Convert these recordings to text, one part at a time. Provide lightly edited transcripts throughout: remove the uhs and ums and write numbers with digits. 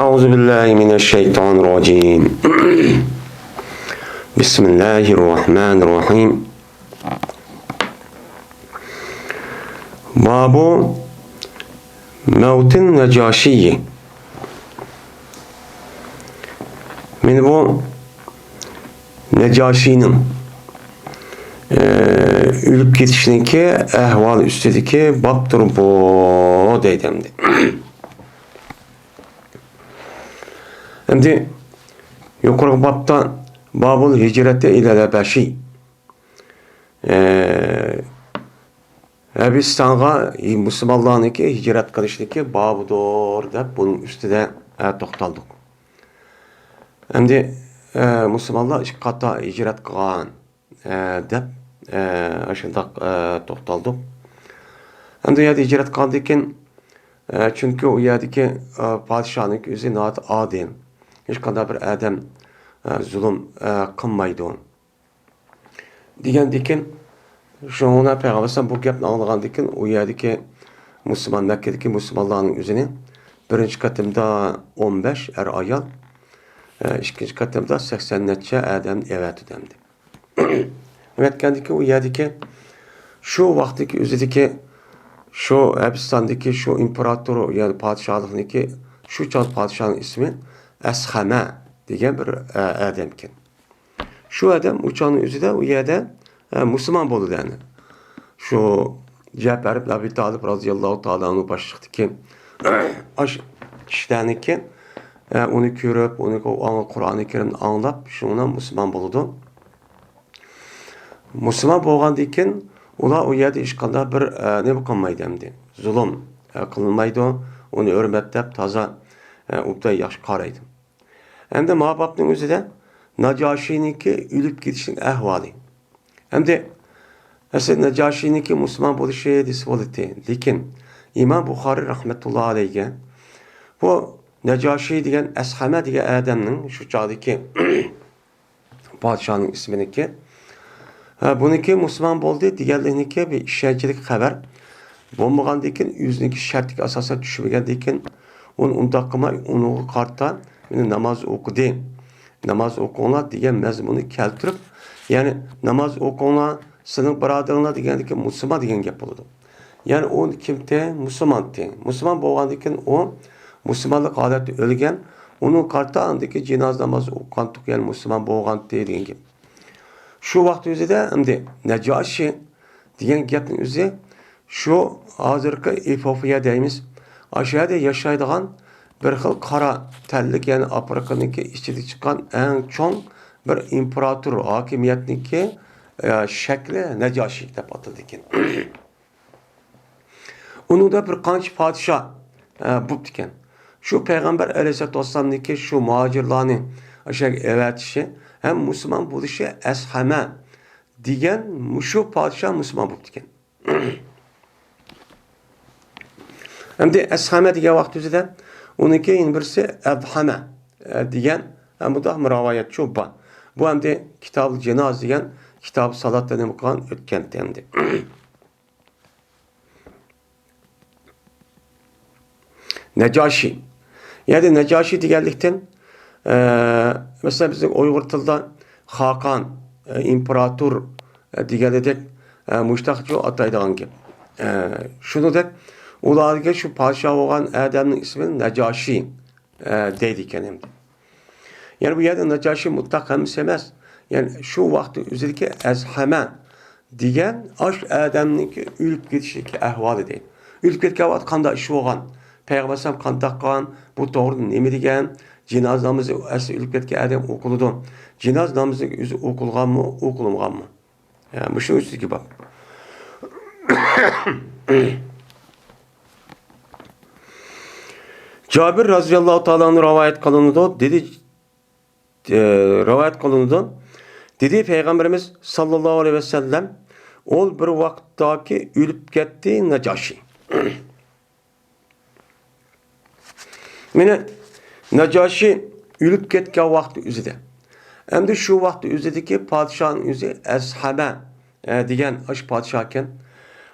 أعوذ بالله من الشيطان الرجيم بسم الله الرحمن الرحيم باب موت النجاشي. Bu Necaşi'nin ülüp gitişindeki ehval üstündeki babdır bu deydemdi. Şimdi yukarı babda babul hicreti ile beşi Arabistan'a Müslümanların ki hicret kılışındaki babıdır da bunun üstüne toxtaldık. Şimdi Müslümanlar iki kata hicret kılan dep aşındak toxtaldık. Şimdi ya hicret kıldıyken çünkü o yerdeki padişahın yüzü naat adil. Hiç kadar bir adam zulüm kılmaydı. Diyen şuna Peygamber bu gapni anlagandikin o yerdeki Müslüman Mekke'deki Müslümanların yüzünü birinci katımda 15 ayal, ikinci katımda 80 netçe adam evet demdi. Evet kendiki o yerdeki şu vaktiki yüzündeki şu Arabistan'daki şu imparatoru yani padişahlıktaki şu padişahın ismi Eshame diyen bir adamken. Şu adam uçağın yüzü de o yerde Müslüman buldu yani. Şu Cafer ibn Abi Talib radıyallahu ta'ala onu başlıktaki kişilerindeki onu görüp, onu Kur'an-ı Kerim'de anlap şuna Müslüman buldu. Müslüman bolğandikin ular o yerde işgalda bir ne bakılmaydı demdi. Zulüm kılınmaydı. Onu hürmetlep taza ubda yaxşı qaraydı. Hem de mababның özü de Necaşi'ninki ülüp gidişinin ehvali. Hem de mesela Necaşi'ninki Müslüman buluşu edisi oldu. Lakin İmam Bukhari rahmetullahi aleyhe bu Necaşi diyen Eshame diye adamın şu çağdaki padişahın ismininki bununki Müslüman buldu. Diğerlerinki bir işçilik haber. Bombağandikin yüzündeki şartlık asasa düşürgendikin onu undakıma onu kartta namaz okudu. Namaz okuna diye mezmunu keltirip yani namaz okuna sınıf biraderine digendiki Müslüman diyen yapıldı. Yani o kimte Müslüman diye. Müslüman boğandikin o Müslümanlık adeti ölgen onun kartta andaki cenaz namazı okantık yani Müslüman boğan diye diyen gibi. Şu vakti üzere şimdi Necaşi diyen gapın üzere şu hazırki İfofya deyimiz aşağıda yaşaydığan bir xil qara tellik yani Afrika'nınki içinde çıkan en çoğun bir imparator hakimiyetninki şekli Necaşi dep atıldıken. Onu da bir qancha padişah buptiken. Şu Peygamber Aleyhisselatü Vesselam'nınki şu muhacirlarını aşağı evetişi hem Müslüman buluşu Eshame diyen şu padişah Müslüman buptiken. Hem de Eshame diye vakti üzere onunki birisi Ebhame diyen hem bu da rivayet çoğba. Bu hem de Kitab-ı Cenaz diyen Kitab-ı Salat denen bakan ötken dendi. Necaşi. Yani Necaşi diyenlikten mesela bizim Uygur tilda Hakan, imparator diyenledek müştakçı ataydığın gibi. Şunu da ularga şu padişah olan adamın ismi Necaşi deydik yani. Yani bu yerde Necaşi mutlak hemsemez. Yani şu vakti üzerindeki Eshame diyen aş adamın ülüp gidişindeki ehvalı değil. Ülüp gidişindeki ahvalı kanda işi olan. Peygamber kanda kalan bu doğru ne mi diyen cenaz namazı ülüp gidişindeki adam okuludu. Cenaz namazı yüzü okulgan mı okulungan mı? Yani bu şu üstteki bak. Cabir radıyallahu ta'ala'nın rivayet kılındı dedi dedi Peygamberimiz sallallahu aleyhi ve sellem ol bir vaktdaki ülüp gitti Necaşi. Mine Necaşi ülüp gitken vakti üzede. Hem de şu vakti üzedeki padişahın yüzü Eshame diyen aş padişahken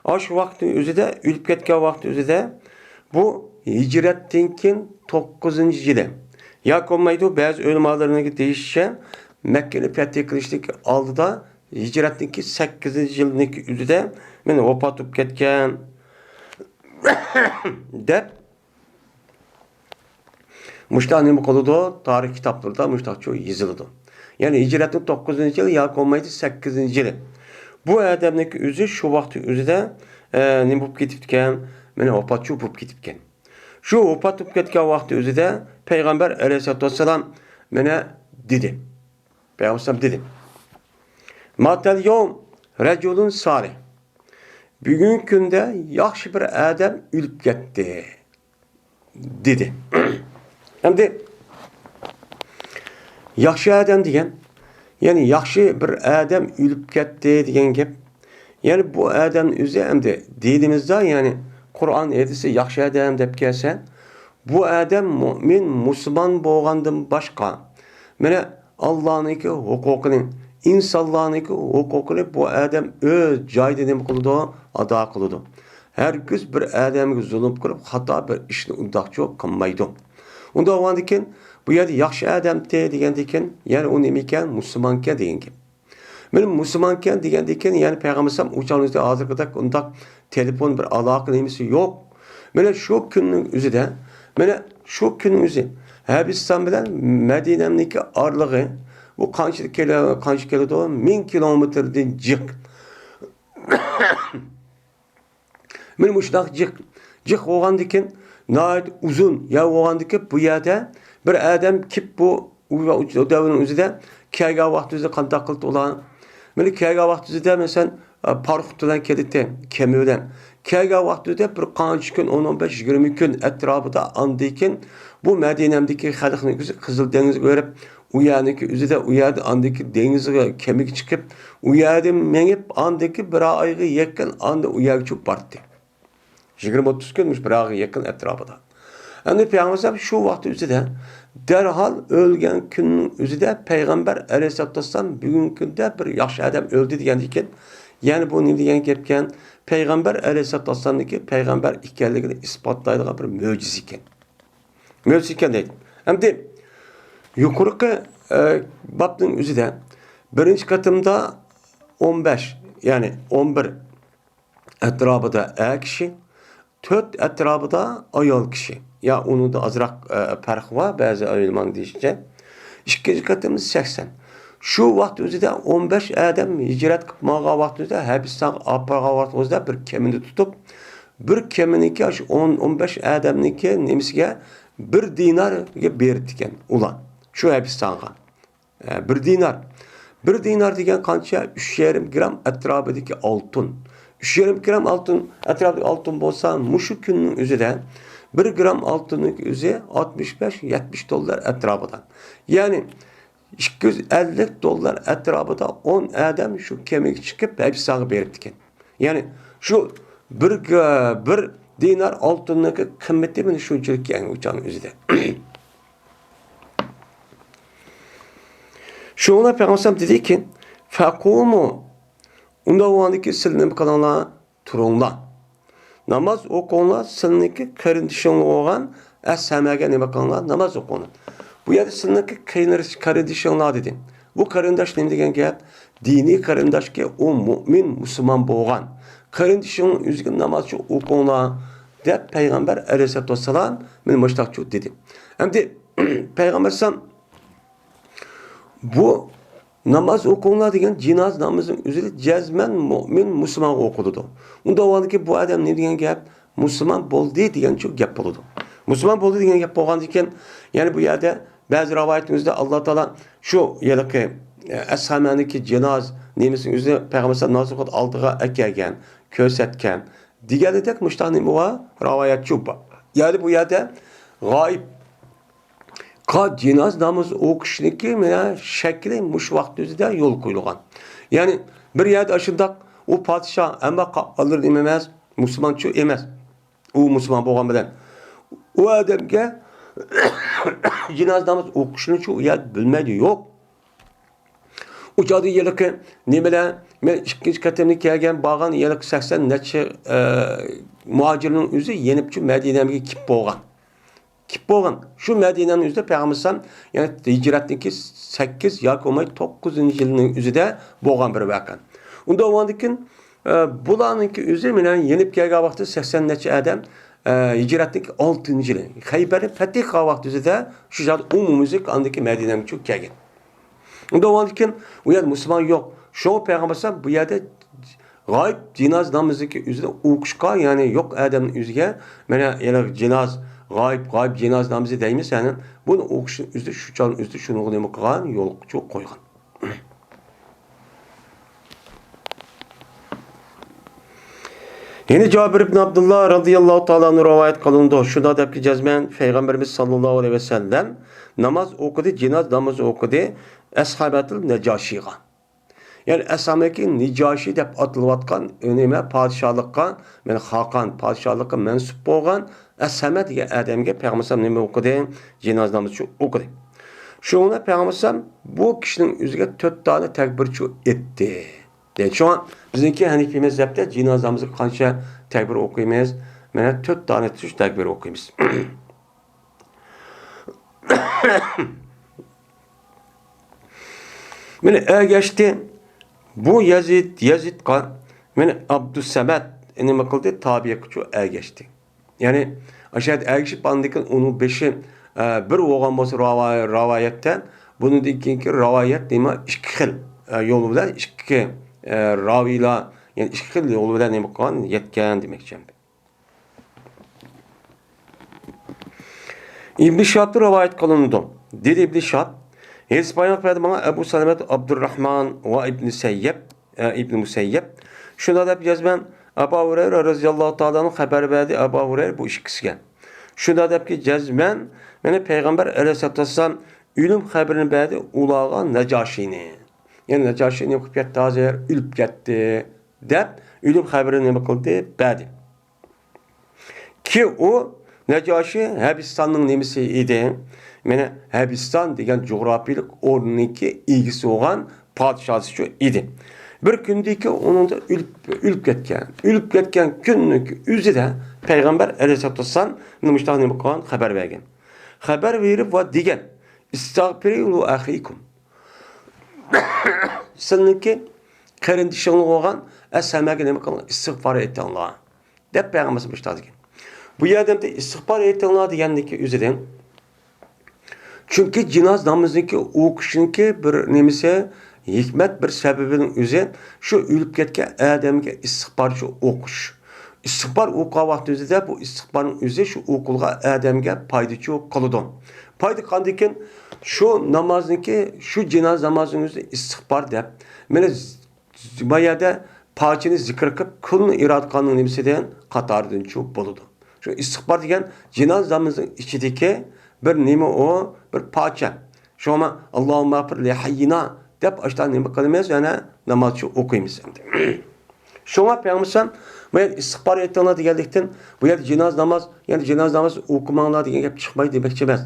aş vakti üzede ülüp gitken vakti üzede bu hicretden keyin 9-yili. Yoki bo'lmaydi, ba'zi ulamolarning deyishicha Mekkani fath qilishlik oldida hicretdan keyin 8-yilning o'zida mana vafot etib ketgan deb Muşta nima qiladi? Tarix kitoblarida mushtacha yoziladi. Ya'ni hijratning 9-yili yoki bo'lmaydi 8-yili. Bu odamning o'zi shu vaqt o'zida nima bo'lib ketibgan? Mana vafotchi bo'lib ketibgan. Shu vafot etib ketgan vaqt o'zida payg'ambar alayhisolatu vassalam mana dedi. Payg'ambar dedi. Matal yawm rajulun salih. Bugungi kunda yaxshi bir odam o'lib ketdi. Dedi. Endi yaxshi odam degan, ya'ni yaxshi bir odam o'lib ketdi degan gap. Ya'ni bu odam o'zi endi dinimizda, ya'ni Qur'on hadisi yaxshi odam deb kelsa, bu odam mu'min, musulmon bo'lgandan boshqa mana Allohning huquqini, insonlarning huquqini bu odam o'z joyida nima qiladi, ado qiladi. Herkes bir odamga zulm qilib, xato bir ishni undaqcha qilmaydi. Unda olgandan keyin bu yerda yaxshi odam degandan keyin, ya'ni u nima ekan? Musulmon ekan degan gap. Mana musulmon ekan degandan keyin, ya'ni payg'ambar ham o'chanizda hozirgidek undaq telefon bir aloqa nimasi yo'q. Mana shu kunning o'zida, mana shu kunning o'zi Habiston bilan Madinamniki orlig'i bu qancha keladi? 1000 kilometrdan jiq. Mana mushtaq jiq bo'lgandan keyin nayt uzun ya bo'lgandan bu yerda bir odam kip bu davrning o'zida kelgan vaqtida qanday qildi ular. Mana kelgan vaqtida masalan parxut bilan keldi, kemi bilan. Kelgan vaqtida bir qancha kun 15-20 kun atrofida andikin bu Madinamdagi xalqning o'zi Qizil dengizga o'rib, u yerniki o'zida u yerda andiki dengizga kemiga chiqib, u yerda mengib andiki bir oyga yaqin anda u yerga cho'p bordi. 20-30 kunmuş bir ayga yaqin atrofida. Endi payg'ambar shu vaqt o'zida darhol o'lgan kunning o'zida payg'ambar alayhisolatu vassalam bugungi kunda bir yaxshi odam o'ldi degan ekan. Ya'ni bu nima degan gapkan? Payg'ambar alayhisolatu vassalamniki payg'ambar ekanligini isbotlaydigan bir mo'jiza ekan. Mo'jiza ekan deydi. Endi yuqorqi babning o'zida birinchi qatimda 15, ya'ni 11 atrofida kishi, 4 atrofida ayol kishi. Ya onun da azraq farq var ba'zi olimlar deyishicha. Ikkinchi qatimda 80. Shu vaqt o'zida 15 odam hijrat qilib ma'ga vaqt o'zida Habiston aparga vaqt o'zida bir kemini tutib, bir keminiki 10-15 odamniki nimasiga 1 dinarga berdi ekan ular. Shu Habistonga. 1 dinar. 1 dinar degan qancha? 3,5 gram atrofidagi oltin. 3,5 gram oltin atrofidagi oltin bo'lsa, mushu kunning o'zida 1 gram oltinning o'zi 65-70 dollar atrofida. Ya'ni 250 dollar atrofida 10 odam shu kemiga chiqib Habistonga beribdi ekan. Ya'ni shu 1 dinar oltinning qimmati mana shunchalik ekan o'chaning o'zida. Şuna Peygamber dedi ki, "Fakumu." Unda oğandaki silinip kalanlar turunlar. Namaz okunlar siliniki karındışın oğan es-semege nime kalanlar namaz okunlar. Bu yerde siliniki karındışınlar dedi. Bu karındaş ne degen gap? Dini karındaş ki o mümin, Müslüman boğan. Karındışın üzgün namazçı okunlar de Peygamber aleyhissalatu vesselam benim baştakçı dedi. Hem de Peygamber sen bu namaz okunlar degen cinaz namazın üzeri cezmen mümin Müslüman okudu. Unda o ki bu adam ne degen gap? Müslüman boldu degen çok gap oldu. Müslüman boldu degen gap bolgan iken yani bu yerde bazı rivayetimizde Allah Teala şu yerdeki ashamaniki cinaz nemisin üzerine Peygamber nazar kılıp aldığa ekerken, kösetken digerde tek müştahni var rivayet çuba. Yani bu yerde gayb cinaz namaz o'qishniki mana shakli mush vaqt o'zida yo'l qo'yilgan. Ya'ni bir yerda ashundaq u podshoh amma alır emas, musulmonchi emas. U musulmon bo'lgan bilan u odamga jinaz namoz o'qishni shu yer bilmaydi, yo'q. U joyda yilki nimalar men ikkinchi qatimni kelgan bo'lgan 80 necha muhojirning o'zi yenibchi Madinaga kelib bo'lgan. kip bo'lgan. Shu Madinaning o'zida payg'ambar ya'ni hijratniki 8 yoki 9 yilning o'zida bo'lgan bir voqea. Unda o'g'andikin bularningki o'zi bilan yenib kelgan vaqtda 80 necha odam hijratniki 6 yili. Xaybarni fatih qilgan vaqt o'zida shu joyda umumiy andiki Madinaga cho'k kelgan. Unda o'g'andikin u yerda musulmon yo'q. Shu payg'ambar bu yerda g'oyib jinoz namoziki o'zida o'qishga, ya'ni yo'q odamning o'ziga mana yana jinoz g'oyib jinoz namozi deymiz, ya'ni buni o'qishni o'zida shu chon o'zida shuni nima qilgan, yo'lga qo'ygan. Yine Cabir ibn Abdullah radıyallahu ta'ala rivayet kılındı. Şunda debki cezmen Peygamberimiz sallallahu aleyhi ve sellem namaz okudu, cinaz namazı okudu. Eshabetil Necaşi'ga. Yani Eshameki Necaşi deb atılıyatkan önüme padişahlıkka, yani Hakan padişahlıkka mensup olgan Eshame diye adamga Peygamber nime okudu? Cinaz namazı okudu. Şuna Peygamber bu kişinin üzerine 4 tane tekbirçi etti. Yani şu an bizimki Hanefi mezhepte cinazamızı kança tekbir okuymayız. Yani 4 tane tuş tekbir okuymayız. Yani geçti bu Yazid kan yani Abdüssemet ne kıldı tabiye küçü geçti. Yani aşağıda geçip andıkın onun 5'i bir oğlan olsa ravayetten bunun dikinki ravayet değil mi? 2 xil yolu bilen 2 raviyla yani 2 xil yolu bilen ne bakkan yetken demekçi. İbn Şahab'da rivayet kılındı. Dedi İbn Şahab, Hesbayan bana Ebu Selemet Abdurrahman ve İbn Museyyep. Şuna da yazman Ebu Hureyre radıyallahu ta'ala'nın haber verdi. Ebu Hureyre bu ikisiga. Şuna da ki cezmen yani Peygamber aleyhissalatu vesselam ölüm haberini verdi ulağa Necaşi'ni. Yani Necaşi ne kıpyat hazır ölüp gitti dep ölüm haberini ne kıldı verdi. Ki o Necaşi Habistan'ın nemisi idi. Yani Habistan degen coğrafiyalik ornunki ilgisi olan padişahı idi. Bir gündeki onun da ölüp ketken günlük üzere Peygamber aleyhissalatu vesselam nımıştağın nemi kılan haber vergen. Haber verip ve degen İstağfirilu ahikum. Seninki karindişanlı olan Eshame'ye nemi kılan istiğfar etti Allah'a. Dep Peygamber nımıştağın degen. Bu yerdemde istiğfar etti Allah'a degendeki üzere çünkü cinaz namazındaki okuşunki bir nemise hikmet bir sebebinin üzerine şu ölüp ketken adamga istiğbarçı okuş. İstiğbar okuğa vakti üzerinde bu istiğbarın üzerine şu okulga adamga paydıçı kılıdı. Paydı kandiken şu namazındaki şu cinaz namazının üzerine istiğbar deyip mene bayada parçını zikr kıp kılını irad kanının nemisinden katardın çok boludu. Şu istiğbar degen cinaz namazının içindeki bir nime o bir parça. Şu ama Allahümme afir li hayyina dep açtan nime kılmayız yani namazı okuymayız. Şu ama Peygamber bu yer istiğfar ettiğine geldikten bu yer cinaz namaz yani cinaz namaz okumanlar diye hep çıkmayı demekçi emas.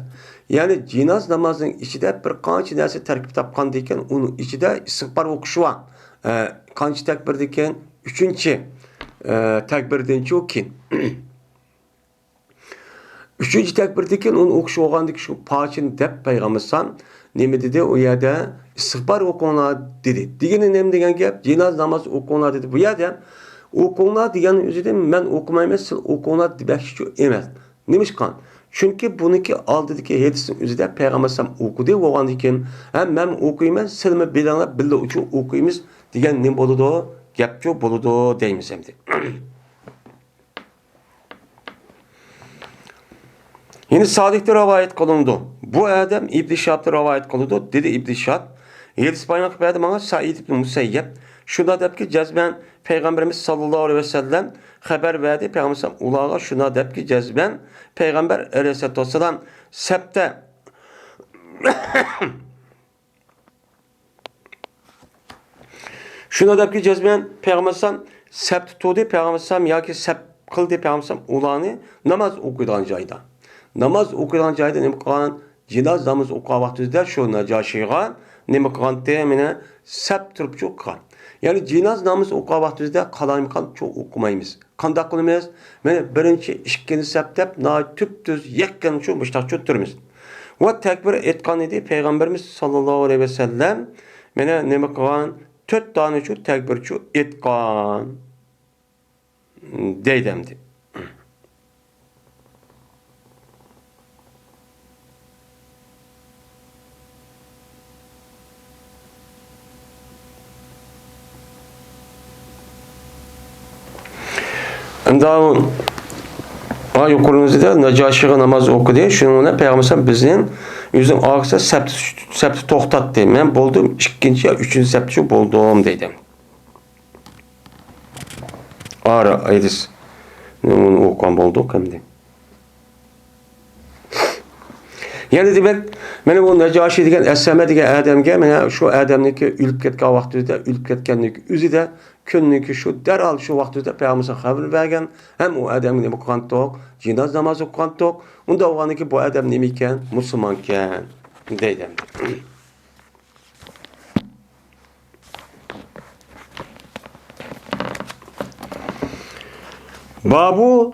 Yani cinaz namazının içinde bir kançı dersi terkip tapkan deyken onun içinde istiğfar okuşu var. Kançı tekbir deyken 3. tekbirden çok ki. 3. tekbirdeki onun okuşu olgandaki şu parçını dep Peygamber neme dedi o yerde istiğfar okuyanlar dedi. Digeni nem degen gap cinaz namazı okuyanlar dedi. Bu yerde okuyanlar degen özüde ben okumayım siz okuyanlar demekçi emas. Nemiş kan? Çünkü bununki aldığındaki hadisin özüde Peygamber okudu olgandaki hem ben okuyayım silme bilanlar billa uçun okuyayım degen nem boludu gapçı boludu deymiz emdi. Yine Sadık'ta rivayet kılındı. Bu adam İbn Şahab'da rivayet kılındı. Dedi İbn Şahab. Yedisbaynak verdi bana Said ibn Museyyep. Şuna dep ki cezben Peygamberimiz sallallahu aleyhi ve sellem haber verdi. Peygamber ulağa şuna dep ki cezben Peygamber aleyhissalatu vesselam septe şuna dep ki cezben Peygamber sept tutdu. Peygamber ya ki sept kıldı Peygamber ulağını namaz okuyduğun cayda. Namaz okuyan cayda ne kılan cinaz namaz okuyan vaktinde şu Necaşi'ye ne kılan temine sep turp çok kılan. Yani cinoz namazı o'qigan vaqtimizda qalaymaqon çok o'qimaymiz. Qanday qilamiz? Mana birinchi, ikkinchi sapdab tüp-tüz yakkan shu mushtaqcha turamiz. Va takbir aytgan edi payg'ambarimiz sallallohu alayhi vasallam. Mana nima qilgan? 4 tane shu takbirchi aytgan. Deydimdi. Daha yukarınızda Nacaşi'ye namaz okudu. Şununla Peygamber bizim yüzün ağrısı septi toxtat deyim. Ben buldum ikinci ya üçüncü septi buldum dedim. Ağrı aydiz. Onu okuyan bulduk hem de. Yani demek, meni bu Nacaşi degan Esame degan odamga mana shu odamniki o'lib ketgan vaqtida, o'lib ketganligi o'zida kunniki shu daral shu vaqtida payg'ambar xabar bergan, ham u odamga nima qilgandiq, jinoz namoz o'qigandiq. Unda o'g'aniki bu odam nima ekan? Musulmon ekan deydi. Babu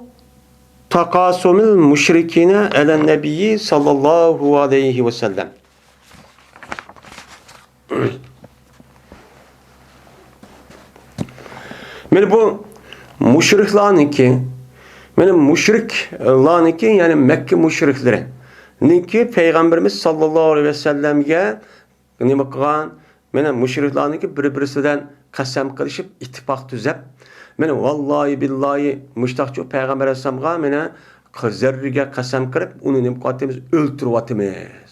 takasumul müşrikine elen nebiyyi sallallahu aleyhi ve sellem. Yani bu müşriklarınki, benim müşriklarınki yani Mekke müşrikleri. Ninki Peygamberimiz sallallahu aleyhi ve sellem'ge nima qilgan? Benim müşriklarınki bir-birisinden qasam qilishib ittifaq tuzab, meni vallahi billahi mushtaqchi Peygamber Aleyhisselam'a meni qizlarga qasam qilib, uni nima qilyapmiz? O'ltiryapmiz.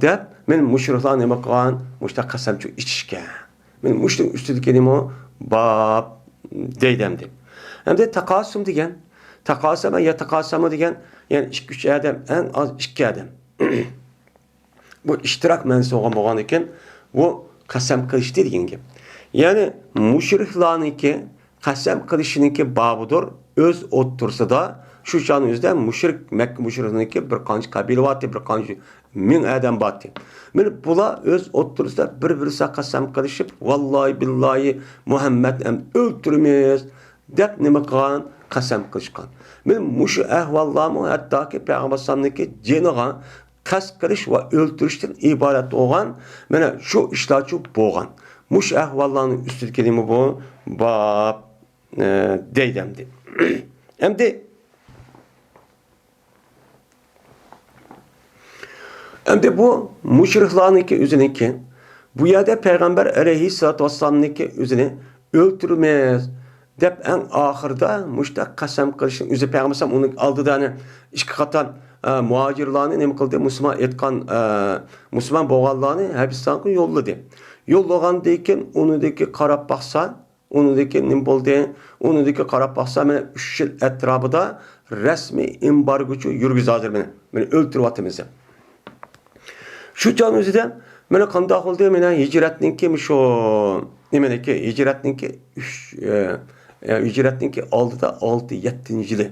Deb, men mushriklar nima qilgan? Mushtaq qasamchi ichishgan. Men mushrik ustidagi nima bab deydimdi. Hamda taqasum degan, taqasama ya taqasamu degan, yani 2-3 odam, en az 2 odam. Bu ishtirok mansubi bo'lgan ekan, bu qasam qilishdi degan gap. Yani mushriklarniki qasam qilishiniki babudur. Öz o'ttursida shu chan o'zida mushrik Mekke mushriklarniki bir qancha qabila bor, bir qancha ming odam bor. Men bular öz o'ttursida bir-birisiga qasam qilishib, vallahi billahi Muhammad ham o'ltiramiz deb nima qilgan? Qasam qilishgan. Men mushu ahvollarni hattoki Payg'ambar sallallohu jiniga qasd qilish va o'ltirishdan iborat bo'lgan, mana shu ishlarchi bo'lgan. Mush ahvollarning ustidagi nima bu? Bab deydimdi. Endi bu mushriklarniki o'ziniki. Bu yerda Peygamber Aleyhisselatü Vesselam'niki o'zini o'ltirmaymiz deb en oxirida mushtaq qasam qilishning o'zi Peygamber sallam uni oldida ikki qator muhojirlarni nima qildi? Musulmon etgan musulmon bo'lganlarni Habistonga yo'lladi. Yo'llagandan keyin unidagi qarab baqsa, unidagi nima bo'ldi? Unidagi qarab baqsa, mana 3 yil atrofida rasmiy embargochi yurgizadi meni. Meni o'ltiryapmiz. Shu jon o'zida mana qanday qildi? Mana hijratninki shu nimaniki? Hijratninki oldida 6-7-yili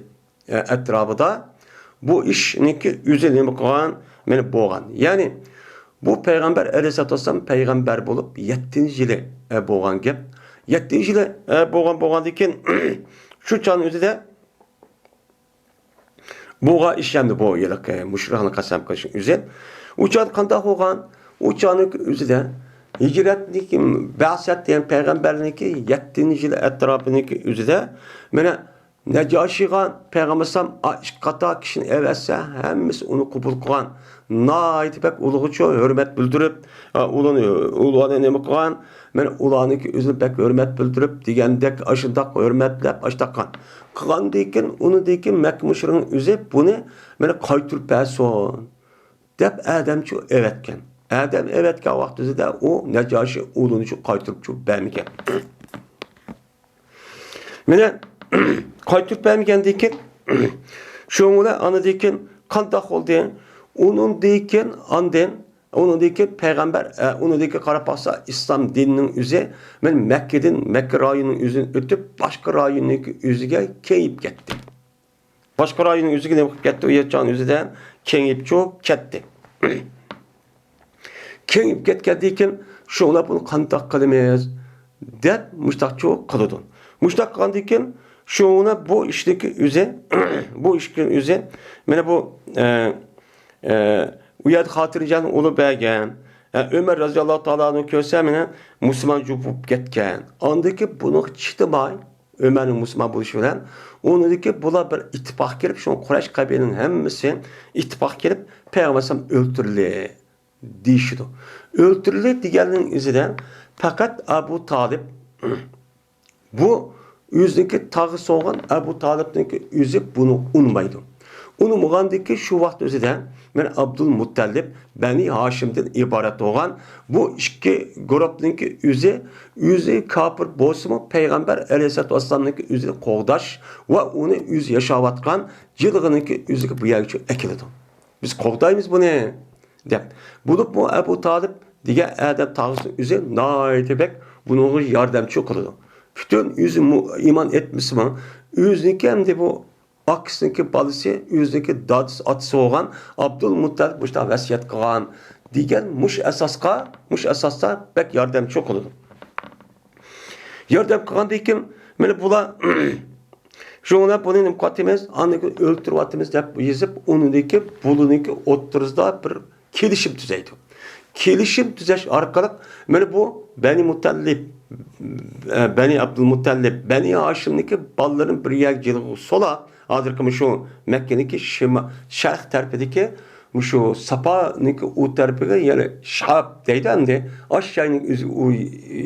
atrofida bu ishniki o'zi nima qilgan? Meni bo'lgan. Ya'ni bu Peygamber Aleyhisselatü Vesselam peygamber bulup 7-yili bo'lgan gap. 7-yili bo'lgandan keyin shu jon o'zida buga ishlamdi bu yiliq mushriklarni qasam qilish o'zi. Uçan qanday bo'lgan? Uçanning o'zida hijratniki Ba'sat degan payg'ambarniki 7-yil atrofidagi o'zida mana Nacaşi'ga Peygamber sallam qator kishini evetse hammasi uni qabul qilgan. Nayt bak ulug'cha hurmat bildirib, ularni nima qilgan? Men ularniki o'zini bak hurmat bildirib degandek ashundaq hurmatlab ashtaqan. Qilgandan keyin unidagi Makka mushrikining o'zi buni meni qaytirib bersin deb adamchi evetken. Adam evetken vaqtida u Nacaşi uluni qaytirib bermagan. Meni qaytirib bermagandan keyin shunga anadan qanday bo'ldi? Unindeki peygamber, unindeki qarab baqsa İslam dininin o'zi men Mekke rayonunun o'zini o'tib boshqa rayonniki o'ziga kengib ketdi. Boshqa rayonning o'ziga nima qilib ketdi? U yerning o'zida kengib ketdi. Kengib ketgandan keyin shunga buni qanday qilamiz deb muştaqçı qiladi. Muştaq qilgandan keyin şuna bu işdeki üze bu işkin üze mana bu u yerda Xotirjam Ulug'begim Ömer radhiyallohu ta'olani ko'rsa mana musulmon bo'lib ketgan. Ondaki buni chiqmay Ömer'in musulmon bo'lishi bilan uniki bular bir ittifoq kelib, shu Quraysh qabilaning hammasi ittifoq kelib payg'ambar o'ltirildi deyishdi. O'ltirildi deganning izidan faqat Abu Talib bu o'ziniki tag'i so'g'an Abu Talibniki o'zi buni unmaydi. Unumagandaki şu vaqt o'zida men Abdulmuttallib Bani Hashimdan iborat bo'lgan bu ikki guruhninki o'zi kafir bo'lsa-mu payg'ambar alayhisolatu vassalomniki o'zini qo'g'dash va uni o'zi yashayotgan jilg'iniki o'ziga bu yerga ekiladi. Biz qo'g'daymiz buni deb. Bo'lib bu Abu Talib degan adam tag'isi o'zi noyatibek bunga yordamchi qiladi. Bütün o'zi iymon etmismi, o'ziniki hamda bu aksiniki balisi o'ziniki dadisi otasi bo'lgan Abdulmuttalib bu yerda vasiyat qilgan degan mush asosda bek yordamchi qiladi. Yordam qilgandan keyin mana bular shuna buni nimqotimiz, aniki o'ltiryapmiz deb yozib, uniki buniki o'ttirizda bir kelishim tuzaydi. Kelishim tuzash orqali mana bu Bani Muttallib Bani Abdulmuttallib Bani Hashimniki ballарын bir yer jilg'i sola hozirgi shu Makkaniki sharq tarafidagi shu Safaniki u tarafiga ya'ni Shab deydi endi aşağıning o'zi u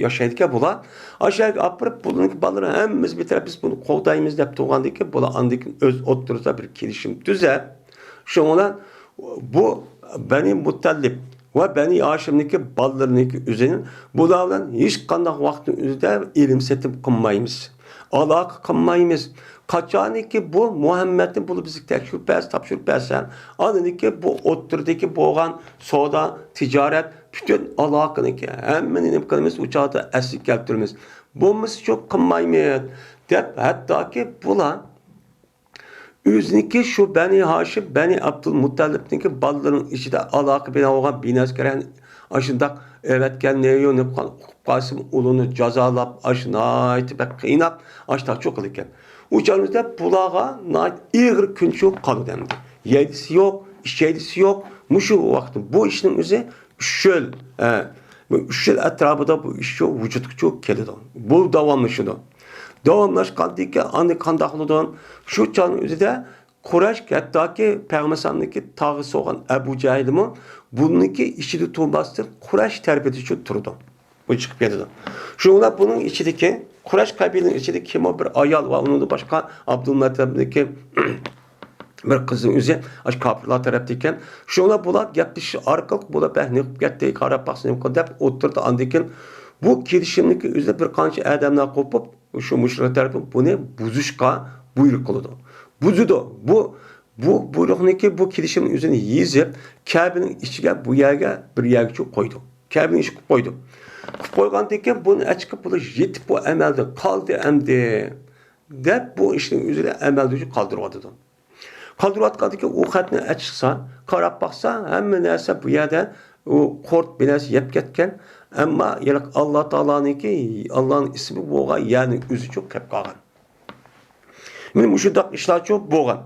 yashaydigan bular aşağıga olib buniki ballari hammamiz bir taraf biz buni qo'g'daymiz deb turgandiki bular andikin o'z o'ttirsa bir kelishim tuzab shundan bu Bani Muttallib ve Bani Hashimniki ballarniki o'zini bular bilan hech qanday vaqtning o'zida ilm setib qilmaymiz. Aloqa qilmaymiz. Qachoniki bu Muhammadning bunu bizni topshirib bersan, aniki bu o'ttirdagi bo'lgan savdo, tijorat, bütün aloqaniki hammani nima qilamiz, u chog'da asli keltiramiz. Bo'lmasa çok qilmaymiz deb hattoki bular o'ziniki shu Bani Hashim, Bani Abdulmuttallibniki ballarning ichida aloqa bilan bo'lgan binoskaren ashundaq evetken neyo nepkan Qasim ulunu cazalab aşına aytib qiynab aştaq çok qilgan. Uçağımızda bulağa ağır gün çok qalı demdi. Yedisi yok, işyedisi yok. Muşu vakti bu işin özü şöl etrafında bu iş çok vücutku çok kelidi. Bu davamlaşıdı. Davamlaşqandan keyin anı qandaqlıdan şu çağın özüde Quraysh hattaki Peygamber'deki tağısı olan Ebu Cehil'mi bununki içinde tutmasın Quraysh terbiyesi için turdu. Bu çıkıp geldi. Şuna bunun içindeki Quraysh kabilenin içindeki kim o bir ayal var. Onun da başka Abdülmuttalib'deki bir kızın özü aç kafirler taraftayken şuna bular yaptışı arkalık bular behni gitti qarab baxsın deb oturdu andikin bu kelişimdeki özü bir qancha adamlar qo'pib şu müşrik tarafı bunu buzuşqa buyruq qildi. Buzudu. Bu buyruqniki bu kelişimin üzerine yiyip Kabe'nin içine bu yerge bir yerge koydu. Kabe'nin içine koydu. Koygandan keyin bunu açıp bunu yetip bu emelde kaldı emdi. Dep bu işin üzerine emelde kaldırmadı. Kaldırvatqandan keyin o xatni açsa, qarab baxsa, hamma narsa bu yerda o qort binasi yeb ketgan. Ammo Allah Taoloniki Allah'ın ismi bo'lgan, ya'ni o'zi çok qilib qolgan. Meni mushundaq ishlar çok bo'lgan.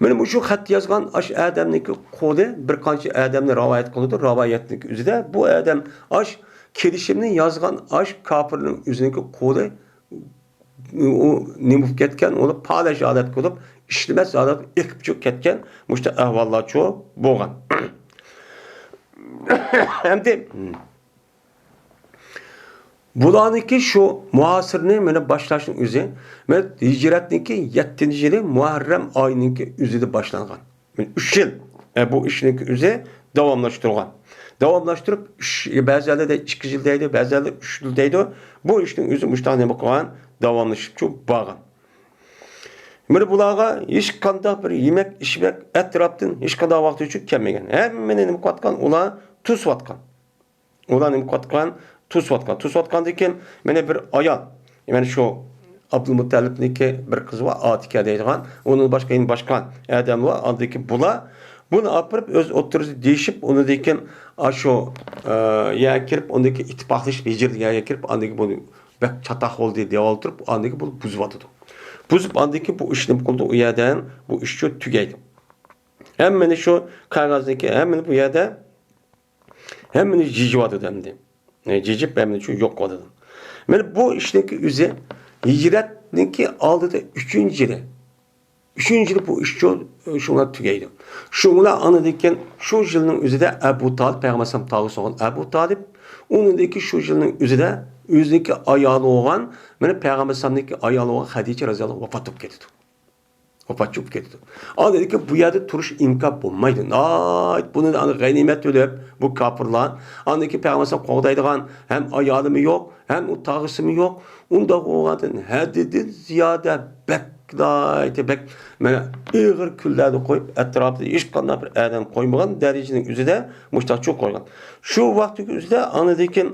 Meni mushu xat yozgan ash adamniki qo'li bir qancha adamni rivoyat qildi. Rivoyatning o'zida bu adam ash kelishimni yozgan ash kofirning o'ziniki qo'li u nima bo'lib ketgan, uni palash odat qilib, ishlamas odat ekib cho'k ketgan, mushta ahvollar cho'q bo'lgan. Hamda bularniki şu muasirni meni boshlashning o'zi, men hijratniki 7-yili Muharram oyininki o'zida boshlangan. Men 3 yil bu ishninki o'zi davomlashtirgan. Davomlashtirib ba'zilarda 2 yil deydi, ba'zilarda 3 yil deydi. Bu ishning o'zi mushtaqni qilgan, davomlashib bo'lgan. Men bularga hech qanday bir yemek, ishmak atrofdan hech qanday vaqt uchun kelmagan. Hammani nima qotgan, ular tusvatgan. Ular nima qotgan Tusvatqandan keyin mana bir ayol, yani şu Abdülmuttalibniki bir qiz var, Atika deydigan, onun başka adam var, andaki bular Buni apırıp öz oturup değişip onu dekin aşo ya kirip ondaki ittifaklaşıp becirdi ya kirip andaki bunu bek çatak oldu diye oturup andaki bunu buzvatıdı. Buzup andaki bu işlem kıldı o yerden bu iş çok tügeydi. Hemen şu kağızdaki hemen bu yerde hemen cicivadı demdi. Cicip hemen şu yok oldu. Yani bu işteki üze hicretneki aldı da 3. yılı. 3. yılı bu iş şuna tügeydi. Şuna anıdıkken şu yılın üzerinde Ebu Talib Peygamber tağısı olan Ebu Talib onundaki şu yılın üzerinde yüzdeki ayalı olan Peygamber Sallallahu ayalı olan Hadice Razıyallahu vefat edip gitti. Vefat edip gitti. Ama dedi ki bu yerde turuş imkan bulmaydı. Bunu da ganimet ölüp bu kapırlar. Andaki Peygamber Sallallahu hem ayalı mı yok hem o tağısı mı yok. Onda oğlanın hadidi ziyade bek ağır küllerde koyup etrafında hiç kanına bir adam koymadan derecinin üzerinde muştak çok koygan. Şu vakti üzerinde anladaki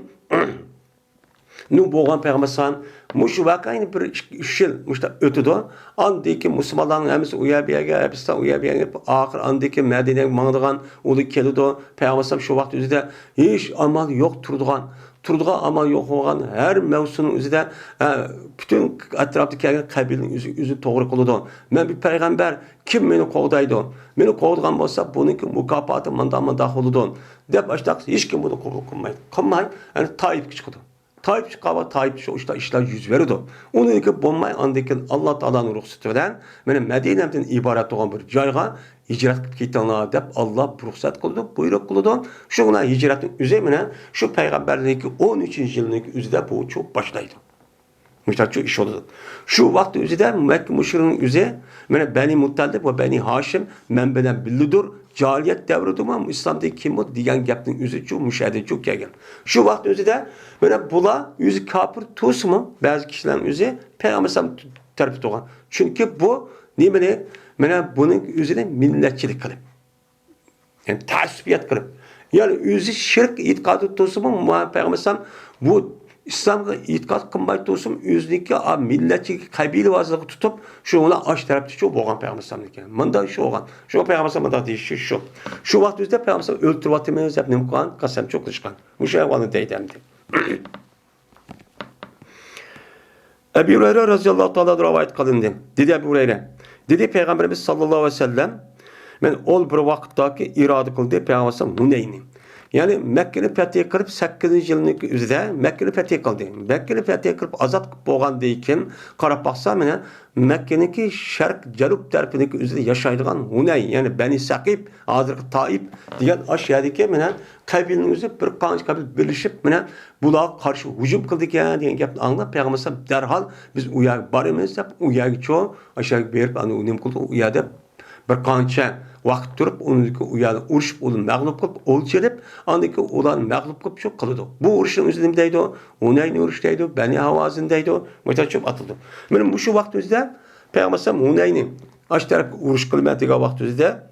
nu boğan peygambersan muş vakayını bir 3 yıl muşta ötüdü. Andaki Müslümanların hepsi uyabiyaga hepsi uyabiyaga ahir andaki Medine'ye mağdıgan olu kelidi. Peygambersam şu vakti üzerinde hiç amal yok turduğan. Turduğan amal yok olan her mevsunun üzerinde bütün etraftaki kabilenin yüzü doğru kılıdı. Ben bir peygamber kim beni kovdaydı? Beni kovduğan olsa bununki mukapatı manda oldu. Dep açtık hiç kim bunu kılmaydı. Kılmaydı. Yani Tayyip çıktı. Tayyip çıkava Tayyip şu işler yüz verirdi. Onun ki bulmay andaki Allah Teala'nın ruhsatıyla benim Medine'den ibaret olan bir cayga hicret kitana dep Allah ruhsat kıldı, buyruk kıldı. Şuna hicretin üzerine şu peygamberliğindeki 13. yılındaki üzerinde bu çok başlaydı. Müştakçı iş oldu. Şu vakti üzerinde Mekke müşrinin üzerinde Beni Muttalib ve Beni Haşim menbeden billidir. Cahiliyet devridir ama İslam'daki kim o diyen gapning üzeri çok müşahede çok gelgen. Şu vakti üzerinde bula yüzü kapır tuz mu bazı kişilerin üzeri Peygamber tarafı doğan. Çünkü bu ne bunun üzerine milletçilik kılıp. Yani tasfiyat kılıp. Yani yüzü şirk itikadı tuz mu Peygamber bu İslam'da itikat kılmayı olsun, yüzdeki milletçi kabile vazılığı tutup şu ona aş tarafta çok boğan Peygamber Sallallahu Manda şu olan. Şu Peygamber Sallallahu değişiyor şu. Şu vakti yüzde Peygamber Sallallahu öldürüvatımız hep ne kan kasem çok dışkan. Bu şey olanı deydemdi. Ebu Hureyre radıyallahu ta'ala rivayet kılındı. Dedi Ebu Hureyre. Dedi Peygamberimiz sallallahu aleyhi ve sellem ben ol bir vakittaki irade kıldı Peygamber Sallallahu Huneyni. Yani Mekke'ni fetih kılıp 8. yılın üzerinde Mekke'ni fetih kıldı. Mekke'ni fetih kılıp azat boğan deyken qarab baxsa mene Mekke'ninki şark canup tarafındaki üzerinde yaşaydıgan Huney yani Beni Sakib, hazır Taib degan aşağıdaki mene kabilenin üzerinde bir qancha kabil birleşip mene bular karşı hücum kıldık ya degan gapni anlab Peygamber derhal biz u yerga boramiz deb u yerga cho aşağı berib ani nim qildi u yerda bir qancha vaqt turib undaki u yerda urushib uni mag'lub qilib o'lchilib andaki ularni mag'lub qilib shu qiladi. Bu urushning o'zida nima deydi? Hunayni urush deydi, Bani Havazin deydi, mutachib atildi. Mana bu shu vaqt o'zida Peygamber Hunayni ash taraf urush qilmaydigan vaqt o'zida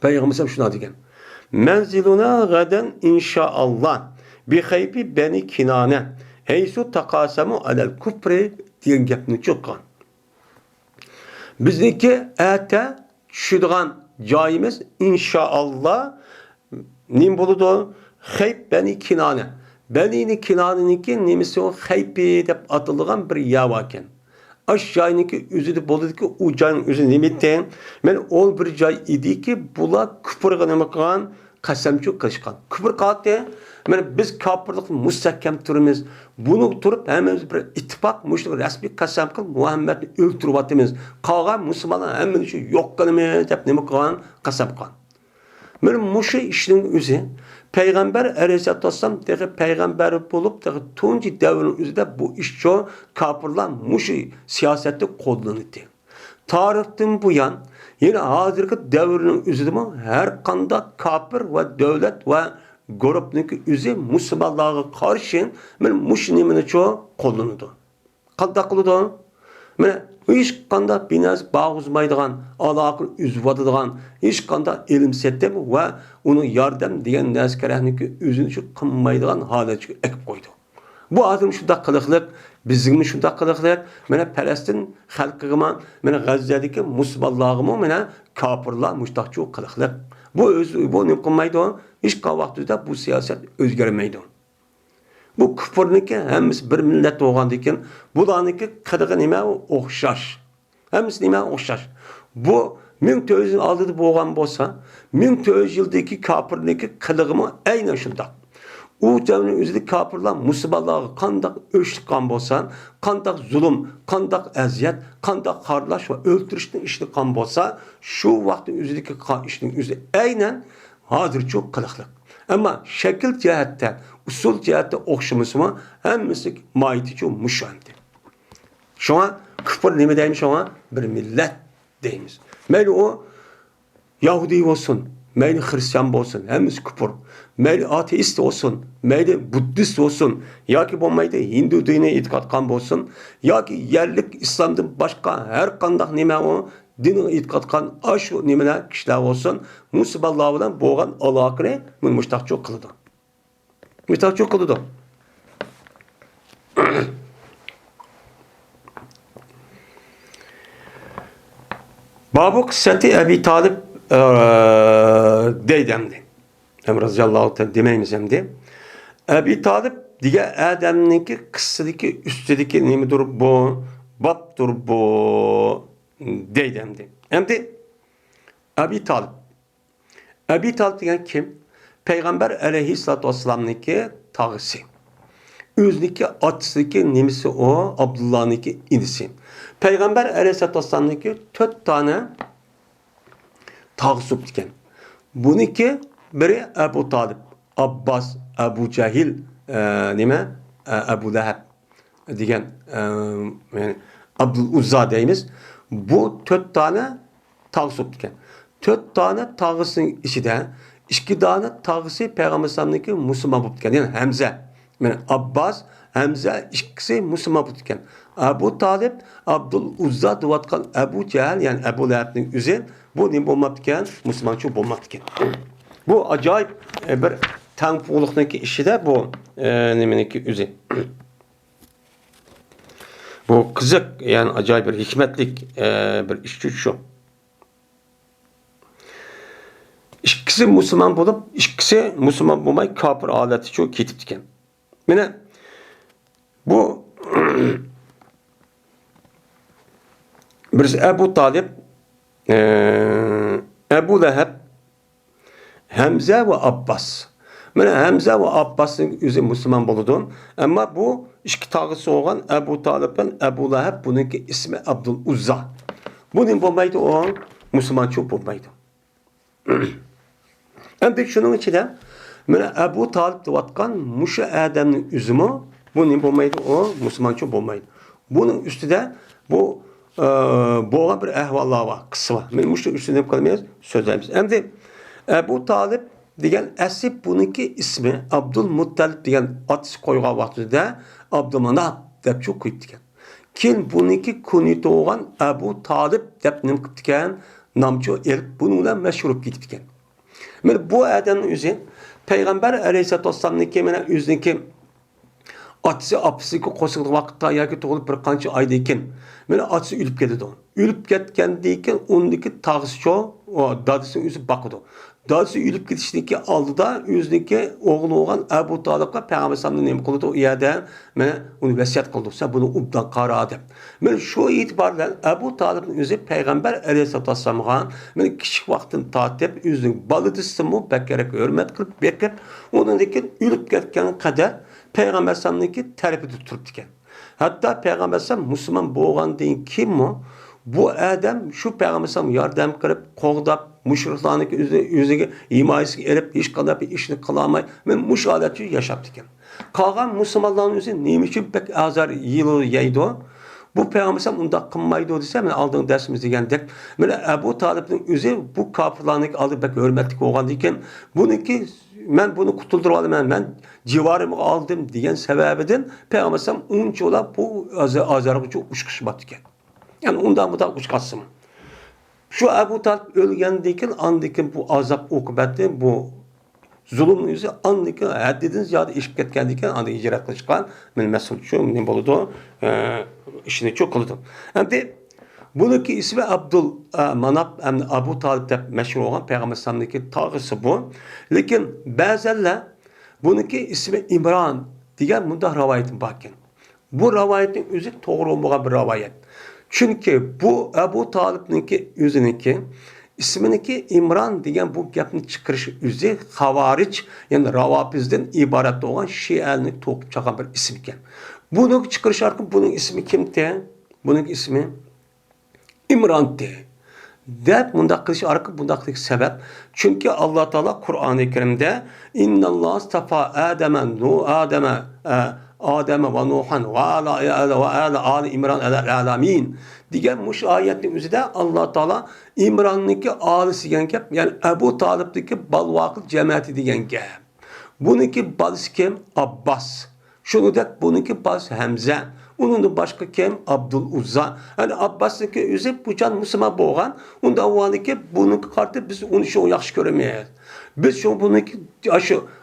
Peygamber shuna degan. Manziluna gadan inshaalloh bi khaybi Bani Kinane haysu taqasamu alal kufri degan gapni cho'qqan. Bizniki ata tushadigan joyimiz inshaalloh nim bo'ladi? Hayb Bani Kinane. Bani Kinane'ninki nimasi o Haybi deb atilgan bir yer ekan. Aş joyniki o'zida bo'ladiki, u joyning o'zi nimadan? Men ol bir joy ediki, bular kufrga nima qilgan? Qasamchi qilishgan. Kufr qildi. Men biz kofirlikni mustahkam turimiz. Buni turib hammamiz bir ittifoq mushlik rasmiy qasam qilib Muhammadni o'ltiryapmiz. Qolgan musulmonlar hammani shu yo'q qilamiz deb nima qilgan? Qasam qilgan. Men mushu ishning o'zi Peygamber Aleyhisselatü Vesselam peygamber bulup tunci devrinin üzerinde bu işçi kapırlar muşu siyasette kullanıldı. Tarihten bu yan yine hazırki devrinin üzerinde her kanda kapır ve devlet ve grupniki üzeri Müslümanlara karşı muşu nimini çoğu kullanıldı. Kalda kılıdı. Hiç kanda binaz bağızmaydıgan, alakı üzvadıgan, hiç kanda ilimsettim ve onu yardım diyen neskerehninki üzünü şu kınmaydıgan hale ekip koydu. Bu adam şunda kılıklık, bizim şunda kılıklık, mene Palestin halkıma, mene Gazze'deki Müslümanlarıma, mene kafirlar müştakçı kılıklık. Bu ne kılmaydı? Hiç vaxtida bu siyaset özgürmeydi. Bu küfürniki hemimiz bir millet doğandıkken, bularniki kılığı nime okşaş. Hemimiz nime okşaş. Bu 1406'da boğan bolsa, 1400 yıldaki kafirniki kılığımı aynen şunda. O devrin özüdeki kafirler, Müslümanlar kandak öçlükan bolsa, kandak zulüm, kandak eziyet, kandak karlaş ve öldürüşün işini kan bolsa, şu vaktin özüdeki işinin özü aynen hazır çok kılıklık. Ama şekil cihette, usul cihette okşaması mı, hemmisi maiti çok müşahede. Şuna küfür ne deymiş ona? Bir millet deyimiz. Meyli o Yahudi olsun, meyli Hristiyan olsun, hemiz küfür. Meyli ateist olsun, meyli Buddhist olsun, ya ki bu meyli Hindu dinine itikatkan olsun, ya ki yerlik İslam'dan başka her kandak nime o dini itikatkan aşı nimeler kişiler olsun, Müslümanlardan boğan alakını müştakçı kılıdı. Müştakçı kılıdı. Babu kıssati Ebi Talib deydemdi. Hem razıyallahu teala demeyimiz hem de. Ebi Talib diye Adem'ninki kıssadaki üstteki nemidir bu? Baptur bu deydemdi. Hem de Ebi Talib. Ebi Talib diyen kim? Peygamber aleyhissalatü vesselam'ninki tağısı. Özünki atısındaki nemisi o, Abdullah'ninki inisi. Peygamber aleyhissalatü vesselam'ninki 4 tane tağsup diken. Bununki biri Ebu Talib, Abbas, Ebu Cehil, Ebu Leheb diyen yani Abdüluzza deyimiz. Bu 4 tane tağsup diken. 4 tane tağısın işi de 2 tane tağısı Peygamber sallallahu Müslüman bu diken. Yani Hamza, yani Abbas, Hamza ikisi Müslüman bu diken. Ebu Talib, Abdüluzza duvatkan Ebu Cehil yani Ebu Leheb'nin üzeri bu ne bulmak diken, Müslümançı bulmak diken. Bu acayip bir tanfuluktaki işi de bu nemeneki üzeri. Bu kızık yani acayip bir hikmetlik bir iş şu. İkisi Müslüman bulup, ikisi Müslüman bulmayı kafir aleti çok ketip diken. Yine bu birisi Ebu Talib, Ebu Leheb, Hamza ve Abbas. Mana Hamza ve Abbas'ın yüzü Müslüman buldu. Ama bu iki tağısı olan Ebu Talib'in Ebu Leheb bununki ismi Abdüluzza. Bunun bulmaydı o Müslüman çok bulmaydı. Hem de şunun içinde mana Ebu Talib divatkan Muşa Adem'in üzümü bunun bulmaydı o Müslüman çok bulmaydı. Bunun üstünde bu boğan bir ehvallar var, kısa var. Ben Muşa üstünde kalmayız, sözlerimiz. Hem de Ebu Talib degan asib buniki ismi Abdülmuttalib degan ot qo'ygan vaqtida Abdumanaf deb chu qo'yibdi ekan. Keyin buniki kuni tug'an Abu Talib deb nim qilibdi ekan, nomchu elib buni bilan mashhur bo'lib ketibdi ekan. Mana bu odamning o'zi payg'ambar alayhisolatu vassalomniki mana o'ziniki otasi opasiga qo'shilgan vaqtda yoki tug'ilib bir qancha oydan keyin mana otasi o'lib ketadi. O'lib ketgandan keyin undagi tag'isi dadasi o'zi boqadi. Dadasi o'lib ketishniki oldida o'ziniki o'g'li bo'lgan Abu Talibga payg'ambar sallallohu alayhi vasallam nima qildi? U yerda mana uni vasiyat qildi. Sen buni ubdan qara deb. Mana shu e'tibordan Abu Talibning o'zi payg'ambar alayhisolatu vassalamga mana kichik vaqtdan tortib o'zining boladisimi bakkarak hurmat qilib bekib, undan keyin o'lib ketgan qadar payg'ambar sallallohu tarafida turibdi ekan. Hatta payg'ambar sallallohu musulmon bo'lgandan keyin bu adam şu peygamberimiz yardım qilib, qo'g'dab, mushriklarni o'ziga himoyasiga erib, hech qanday bir ishni qilolmay, men mush holatda yashab ekan. Qolgan musulmonlarning o'zi nima uchun pek azar yeydi? Bu peygamberimiz unda qilmaydi desa, men oldin darsimiz degandek, mana Abu Talibning o'zi bu kofirlarning oldida pek hurmatli bo'lgandan keyin, buniki men bunu qutuldirib olaman, men jivorimga oldim degan sababidan peygamberimiz uncholar bu azarga ushqishibdi ekan. Yani ondan bu da uçkasım. Şu Ebu Talib ölgendeyken andikin bu azap okubeti bu zulümün yüzü andaki haddidan ziyade işip ketkendiken anda icra kılışkan men mesul şu ne boludu işini çok kıldı. Endi bununki ismi Abdul Manap hem Abu Talib deb meşhur olan Peygamber sallallahu tağısı bu. Lekin bazılar bununki ismi İmran degan bunda rivayetin bakın. Bu rivayetin özü doğru olmayan bir rivayet. Çünkü bu Abu Talib'ninki özününki isminiki İmran degan bu gapni chiqarishi o'zi Havariç yani Ravafizdan iborat olan Şia'ni to'qib chiqqan bir ism ekan. Buni chiqarish orqali buning ismi kimdi? Buning ismi İmran'di. Deb bundaq qilish orqali bundaqlik sebep. Çünkü Allah Teala Kur'an-ı Kerim'de İnnallah istafa Adem ve Nuhan ve Ali İmran alamin degan muş ayetning o'zida Allah Teala İmran'niki alisi degan gap, yani Ebu Talib'deki balvaqil cemaati degan gap. Buniki balisi kim? Abbas. Şunudek buniki balisi Hamza. Onun da başka kim? Abdul Uzza. Yani Abbas'daki özü bu can Müslüman boğan. Onda avvaliki bununki kartı biz onu şu yaxşı göremeyiz. Biz şu bununki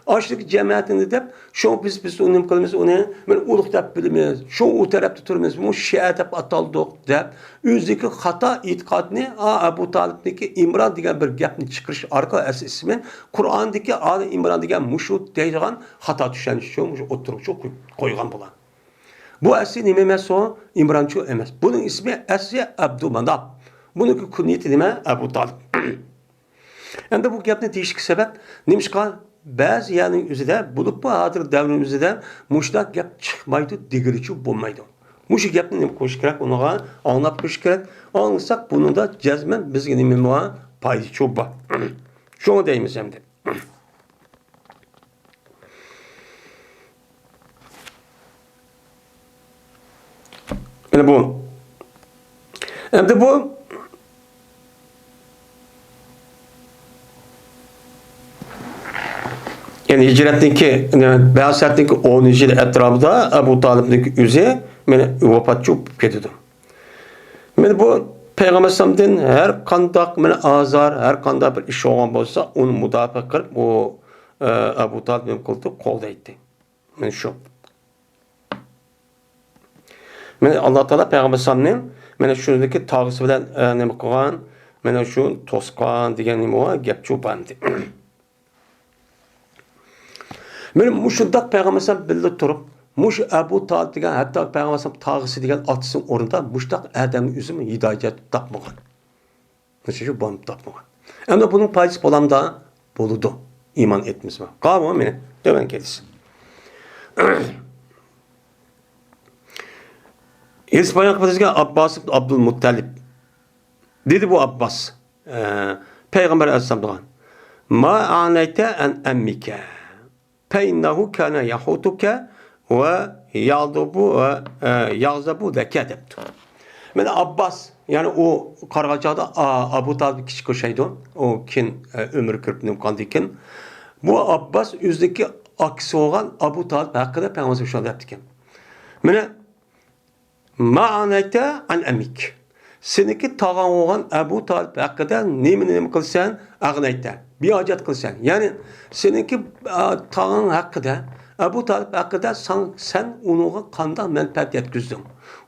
aşırı cemaatini de şu biz onu kılımız onu ben uluk dep bilmeyiz. Şu o tarafta turmaz. Bu şia dep ataldık dep. Özdeki hata itikadını Ebu Talib'deki İmran degan bir gapni çıkırış arka ismi Kur'an'daki Ali İmran degan muşut deydigan hata düşen şu oturup çok koygan bulan. Bu asli nime emas o? İmrançı emas. Bunun ismi asli Abdülmanap. Bunun kunyeti nime? Ebu Talib. Endi bu gapni deyishki sebep nimishqa bazı yani özüde bulup bu hazır devrimizde muşdak gap çıkmaydı, digirici bulmaydı. Muşu gapni nima qo'yish kerak, unaga anlab qo'yish kerak. Anlasak bunun da cezmen bizga nima paydı çok bor. Şunu deymiz endi. Yani bu. Endi bu yani hicretdeki, Be'asatdaki 10. yıl etrafında Ebu Talib'deki özü meni vefat çok ketdi. Men bu Peygamber sallamdan her qandaq meni azar, her qandaq bir iş olgan bolsa, onu mudafa qilib, o Ebu Talib qildi, qo'llaydi. Men shu. Men Allah Teala Peygamber sallamdan meni shundaki tog'isi bilan nima qilgan, meni shu to'sqan degan nima gap cho'pandi. Men muşundak Peygamber sallam bildi turib, muş Ebu Talib degan hatta Peygamber sallam tağısı degan atısının orunda muştak Adem'in üzümü hidayet tapmagan. Nasıl bunu tapmagan. Endi bunun payısı bolamda boludu. İman etmizmi? Qavma meni döven kedisi. İsmail Kıbrıs'ta Abbas ibn Abdülmuttalib. Dedi bu Abbas. Peygamber Aleyhisselam degan. Ma anayte en emmike. فإنه كان يحوطك ويغضب ذكاء depti. Yani Abbas yani o Kargaca'da Abu Talib kişi koşaydı. O kin ömür kırpınım kandiken. Bu Abbas yüzdeki aksi olan Abu Talib hakkında Peygamber şöyle yaptı ki. Mene ma anayte an emik. Seninki tağan olan Ebu Talib hakkında neyini kılsan ağnayte. Bir hacet kılsan. Yani seninki tağın hakkında Ebu Talib hakkında sen onu kanda menfaat yetküzdün.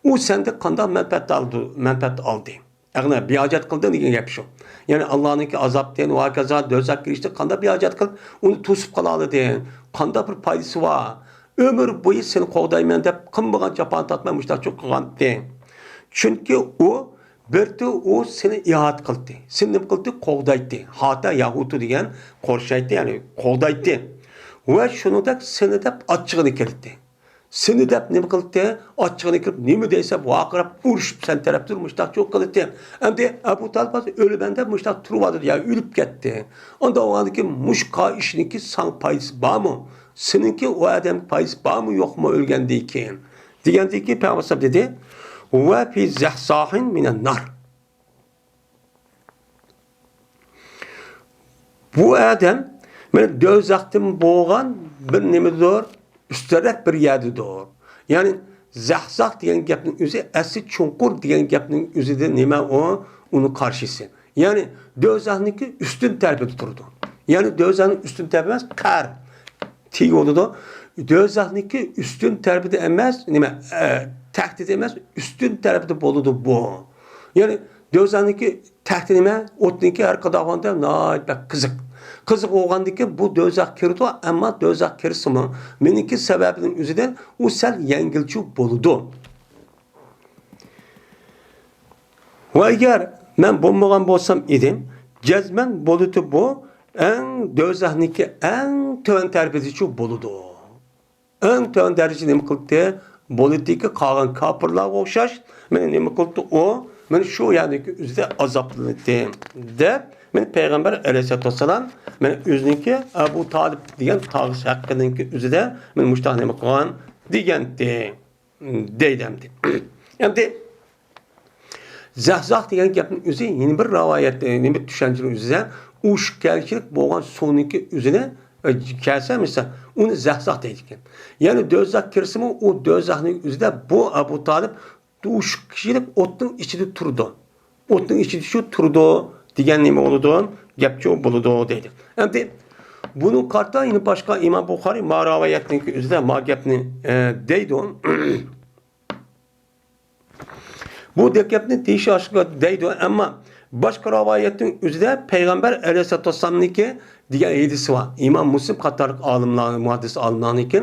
O sende kanda menfaat aldı. Yani bir hacet kıldın diye yapışıyor. Yani Allah'ınki azap diyen o hakaza dözak girişte kanda bir hacet kıl. Onu tusup kalalı diye. Kanda bir paydası var. Ömür boyu seni kovdayman deyip kımbagan capan tatmamışlar çok kılan diye. Çünkü o bir de o seni ihat kıldı. Seni ne kıldı? Kovdaydı. Hatta Yahudu diyen korşaydı yani kovdaydı. Ve şunu da seni de açığını keldi. Seni de ne kıldı? Açığını keldi. Ne mi deyse bu akrab vuruşup sen taraf durmuşlar çok kıldı. Hem de Ebu Talib ölümende muşlar turvadı ya ölüp gitti. Onda o andaki muşka işinki san payısı var mı? Seninki o adam payısı var mı yok mu ölgendiyken? Diyendi ki Peygamber dedi ve fi zahsahin minen nar. Bu adam men dözaktim boğan bir nemedir, üstelik bir yerdedir. Yani zahzah diyen gapning özü asli çunqur diyen gapning özüde nima o? Onu karşısı. Yani dözahniki üstün terbiye tuturdu. Yani dözakning üstün tarafı emas, qar. Teg bo'ladi. Dözakniki üstün tarafida emas, nima? Tahdid emas, üstün tarafida bo'ladi bu. Yani dözakniki tahdid nima? O'tniki har qadag'anda noyat qiziq. Qiziq bo'lgandiki bu dozaq kirdi, ammo dozaq kirsimi, meniki sababining o'zidan u sal yengilchi bo'ladi. Va agar men bo'lmagan bo'lsam edim, jazman bo'ladi bu eng dozaqniki eng to'g'ri tarbiyachi bo'ladi. Eng to'g'ri darajada nima qildi? Bo'ladiki qolgan kofirlarga o'xshash, men nima qildi u? Men shu yerdagi o'zida azoblandim deb men payg'ambar alayhissalom men o'ziniki Abu Talib degan tog'ish haqidagi o'zida men mushtaq nima qilgan degandi deydimdi. Endi zahzah degan gapning o'zi yeni bir rivoyat, yeni bir tushunchaning o'zida ushkalchilik bo'lgan suvniki o'zini kelsa misol uni zahzah deydi ekan. Ya'ni do'zax kirsimi u do'zaxning o'zida bu Abu Talib uch kishilik o'tning ichida turdi. O'tning ichida shu turdi degan nima bo'ladi? Gapchi bo'ladi deydi. Endi buni qarta yine boshqa Imom Buxoriy ma'riviyatning o'zida ma gapni deydi. Bu gapni deyish aşkı deydi, ammo boshqa rivoyatning o'zida payg'ambar alayhissalomniki degan hadisi bor. Imom Muslim qator olimlar, muhaddis olimlarniki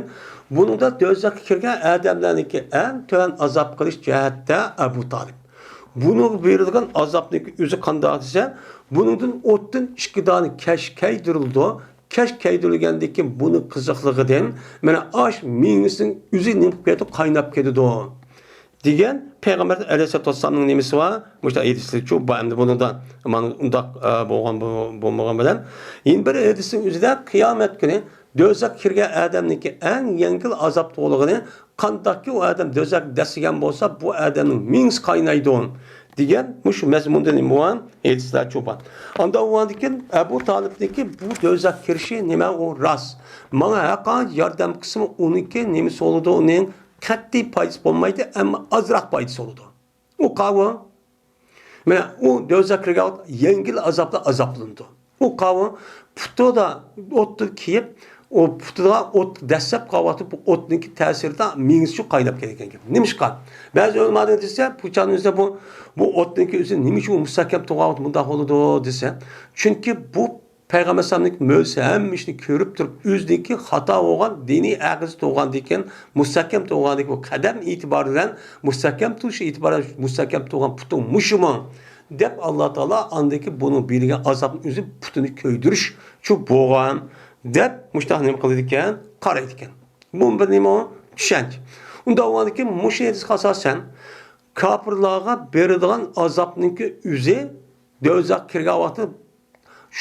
buningda do'zaxga kirgan odamlarniki eng to'g'ri azob qilish jihatda Abu Talib. Bunu berilgan azobniki o'zi qanday desa, buningdan o'tdan ikki dona kash kaydirildi. Kash kaydirilgandiki buni qiziqligidan mana osh mingisning o'zi nimib ketib qaynab ketadi. Degan payg'ambar alayhissalomning nimasi bor? Mushta hadislar shu bu endi bundan mana undaq bo'lmagan bilan yana bir hadisning o'zida qiyomat kuni do'zax kirgan odamniki eng yengil azob to'lig'ini qandaqki u odam do'zax dasigan bo'lsa bu odamning mings qaynaydi degan mush mazmunda nima bor? Hadislar shu bor. Unda o'ylandikin Abu Talibniki bu do'zax kirishi nima u rost. Mana haqiqat yordam qismi uniki nimasi bo'ladi uning qat'iy foydasi bo'lmaydi, ammo ozroq foydasi bo'ladi. U qavm mana u do'zax kirgan yengil azobda azoblandi. U qavm putida o'tni kiyib, o putida o't dastlab qolyotib bu o'tniki ta'sirida mingiz shu qaynab ketgan ekan. Nimishqa? Ba'zi o'lmadan desa, puchanizda bu o'tniki o'zi nima uchun mustahkam tug'at bunda bo'ladi desa, chunki bu Peygamber sallamning mo'jiza hamma ishni ko'rib turib o'ziniki xato bo'lgan diniy aqiz tug'gan ekan, mustahkam tug'gandek bu qadam e'tiboridan mustahkam turish e'tiboran mustahkam tug'gan putung mushumi deb Alloh taolo andaki buni bergan azobni o'zi putini ko'ydirish shu bo'lgan deb mushtaq nima qildi ekan, qaraydi ekan. Bu bir nima tushunch. Unda o'ylandiki mushaydiz asosan kofirlarga berilgan azobniki o'zi do'zax kirgan vaqtda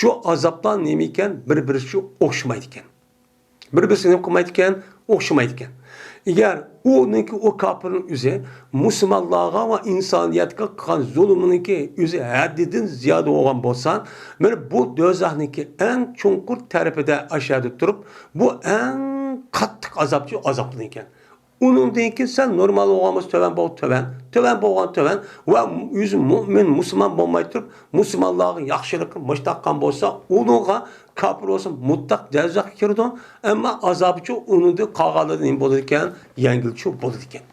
şu azaplar nemi ekan, bir-biriga o'xshamaydi ekan. Bir-birini qilmaydi ekan, o'xshamaydi ekan. Agar uniki o kofirning o'zi musulmonlarga va insoniyatga qilgan zulminiki o'zi haddidan ziyoda bo'lgan bo'lsa, mana bu do'zaxniki eng chunqur tarafida ashada turib, bu eng qattiq azobchi azoblan ekan. Uningdan keyin sen normal bo'lganmiz to'van bo'lgan to'van va o'zi mu'min musulmon bo'lmay turib, musulmonlarga yaxshilik mushtaqan bo'lsa, uningga kofir bo'lsa mutlaq do'zaxga kirdi, ammo azobichi uningda qolganligi nima bo'ladi ekan, yengilchi bo'ladi ekan.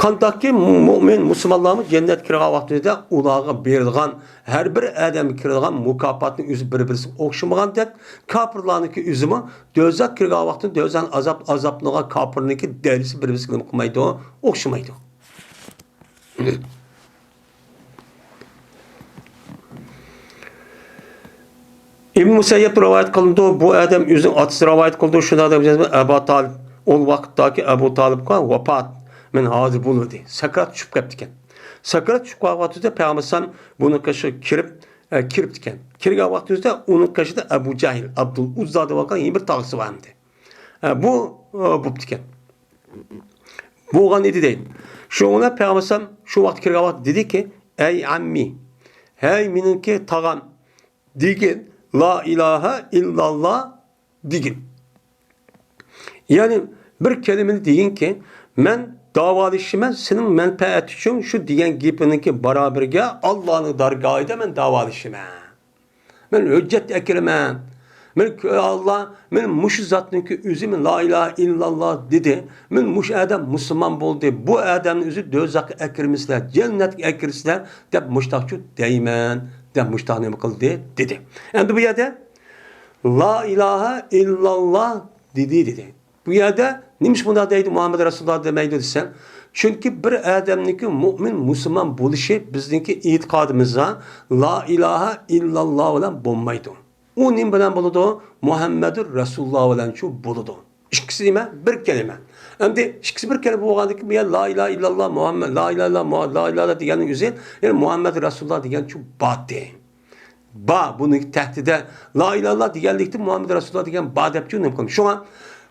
Qandaqki mu'min musulmonlarni jannatga kirgan vaqtida ularga berilgan har bir odamga kirilgan mukofotning o'zi bir-birisiga o'xshamagandek, kofirlarniki o'zimi do'zax kirgan vaqtida do'zax azoblagan kofirniki dalisi bir-birisiga qilmaydi, o'xshamaydi. İbn Musayyib rivoyat qildi, bu odam o'zi otasi rivoyat qildi, shunda odam Abu Talib ol vaqtdagi Abu Talibga vafot men hozir bo'ldi. Sakrat tushib ketdi ekan. Sakrat tushib qolganida payg'ambar buni qishi kirib ekan. Kirgan vaqtida uning qishida Abu Jahl, Abdul Uzza deb olgan bir tog'isi bor edi. Bu bo'pti ekan. Bo'lgan edi deydi. Shunda payg'ambar shu vaqt kirgan vaqt dediki, "Ey ammi, hey meniki tog'am degin, la ilaha illallah degin." Ya'ni bir kelimani degin ki, men davalışıma senin menfaat için şu diyen gipiniki beraberge Allah'ın dargahıyla men davalışıma. Men hüccet ekirmen. Men Allah, men muş zatniki üzüm la ilahe illallah dedi. Men muş adam Müslüman boldu. Bu adamın üzü dözak ekirmisler, cennet ekirmisler dep muştakçı deymen, dep muştak ne kıldı dedi. Endi bu yerde la ilahe illallah dedi. Bu yerde neymiş bunda deydi Muhammed Resulullah demeydi desen. Çünkü bir adamniki mümin Müslüman buluşu bizdeki itikadımıza la ilahe illallah olan bulmaydı. O nim bilen buludu? Muhammedur Resulullah olan şu buludu. İkisi nime? Bir kelime. Hem de ikisi bir kelime olgandaki bir la ilahe illallah Muhammed, la ilahe illallah, la ilahe illallah diyenin yüzü, yani Muhammed Resulullah diyen şu batı. Ba bunu tehdide la ilallah diyenlikti Muhammed Resulullah diyen ba dep cümle. Şu an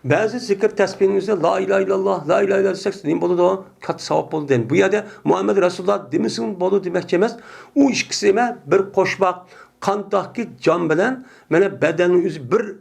bazı zikir tesbihinizde la ilahe illallah, la ilahe illallah desek neyim bolu da kat savap bolu den. Bu yerde Muhammed Resulullah demesin bolu demek demez. O ikisine bir koşmak kandaki can bilen mene bedenin yüzü bir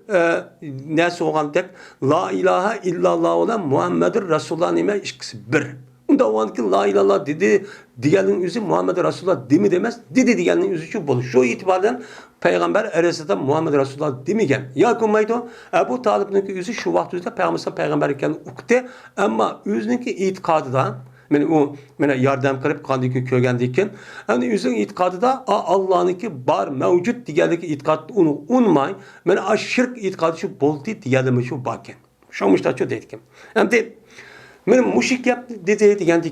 nesi olan tek la ilahe illallah olan Muhammed Resulullah nime ikisi bir. Onda o anki la ilallah dedi diyenin yüzü Muhammed Resulullah demi demez. Dedi diyenin yüzü şu bolu. Şu itibardan Peygamber Eresa'da Muhammed Resulullah demigen. Yakınmaydı. Ebu Talib'ninki yüzü şu vaxtında Peygamber iken ukte. Ama yüzünki itikadı da mene yardım kılıp kandiki kögendiyken yani yüzün itikadı da Allah'ınki bar mevcut diyeldeki itikadı onu unmay. Mene aşırk itikadı şu boldu diyelim şu bakken. Şu müştah şu dedik. Hem de benim müşrik yaptı dedi diyen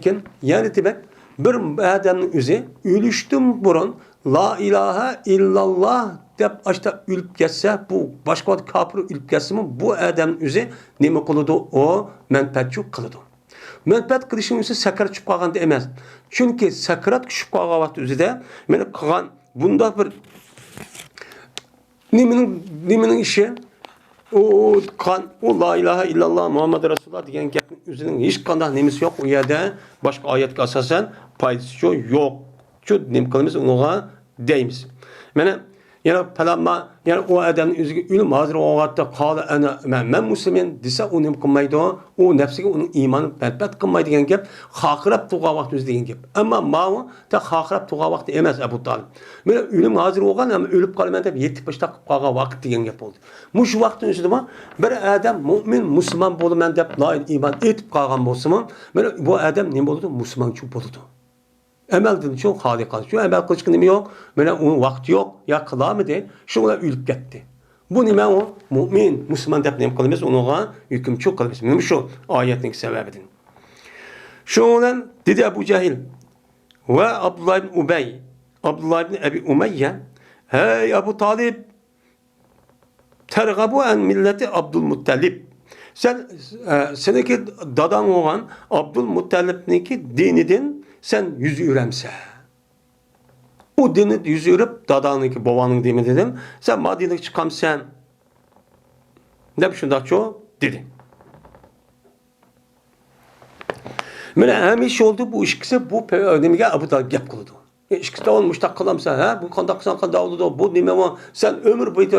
yani demek bir adamın yüzü ölüştüm burun la ilahe illallah dep açta ülüp geçse bu başka bir kafir ülüp geçse mi bu adamın yüzü neme kılıdı o menfaatçı kılıdı. Menfaat kılışın yüzü sakarat çıkıp kalgan demez. Çünkü sakarat çıkıp kalgan vakti yüzü de benim kalgan bunda bir nemenin işi o kan o la ilahe illallah Muhammed Resulullah diyen gapın üzerinin hiç kandak nemisi yok. O yerde başka ayetke asasen paydası yok. Şu nem kılımız ona deyimiz. Yani palamma yani o adamın üzerine ölüm hazır o vakitte kâle men Müslüman dese o nem kılmaydı o nefsine onun imanı berbat kılmaydı diyen gap hakirap tuğa vakti yüzü diyen gap. Ama mağı da hakirap tuğa vakti emez Ebu Talib. Böyle ölüm hazır olgan ama ölüp kalmayan da yetip başta kağa vakit diyen gap oldu. Muş vaktin üzerinde mi bir adam mümin Müslüman bolu men dep la iman etip kalgan Müslüman böyle bu adam ne oldu? Müslüman çok oldu. Emel dedi çok harika. Şu emel kılıç nemi yok. Böyle onun vakti yok. Ya kılamı değil. Şuna ölüp gitti. Bu nime o? Mümin, Müslüman dep nem kılımız ona hüküm çok kılımız. Benim şu ayetin sebebidir. Şundan dedi Ebu Cehil ve Abdullah ibn Ubey, Abdullah ibn Ebi Umeyye, hey Ebu Talib tergabu en milleti Abdülmuttalib. Seneki dadan olan Abdülmuttalib'ninki dinidin sen yüzü üremse. O dini yüzü ürüp dadanınki babanın dini dedim. Sen madilik çıkam sen. Ne bir şundak çoğu dedi. Mene hem iş oldu bu işkisi bu önemige Abu Talib gap kıldı. İşkisi de olmuş da kılamsa ha bu kandak sen kandak oldu bu nime var sen ömür boyu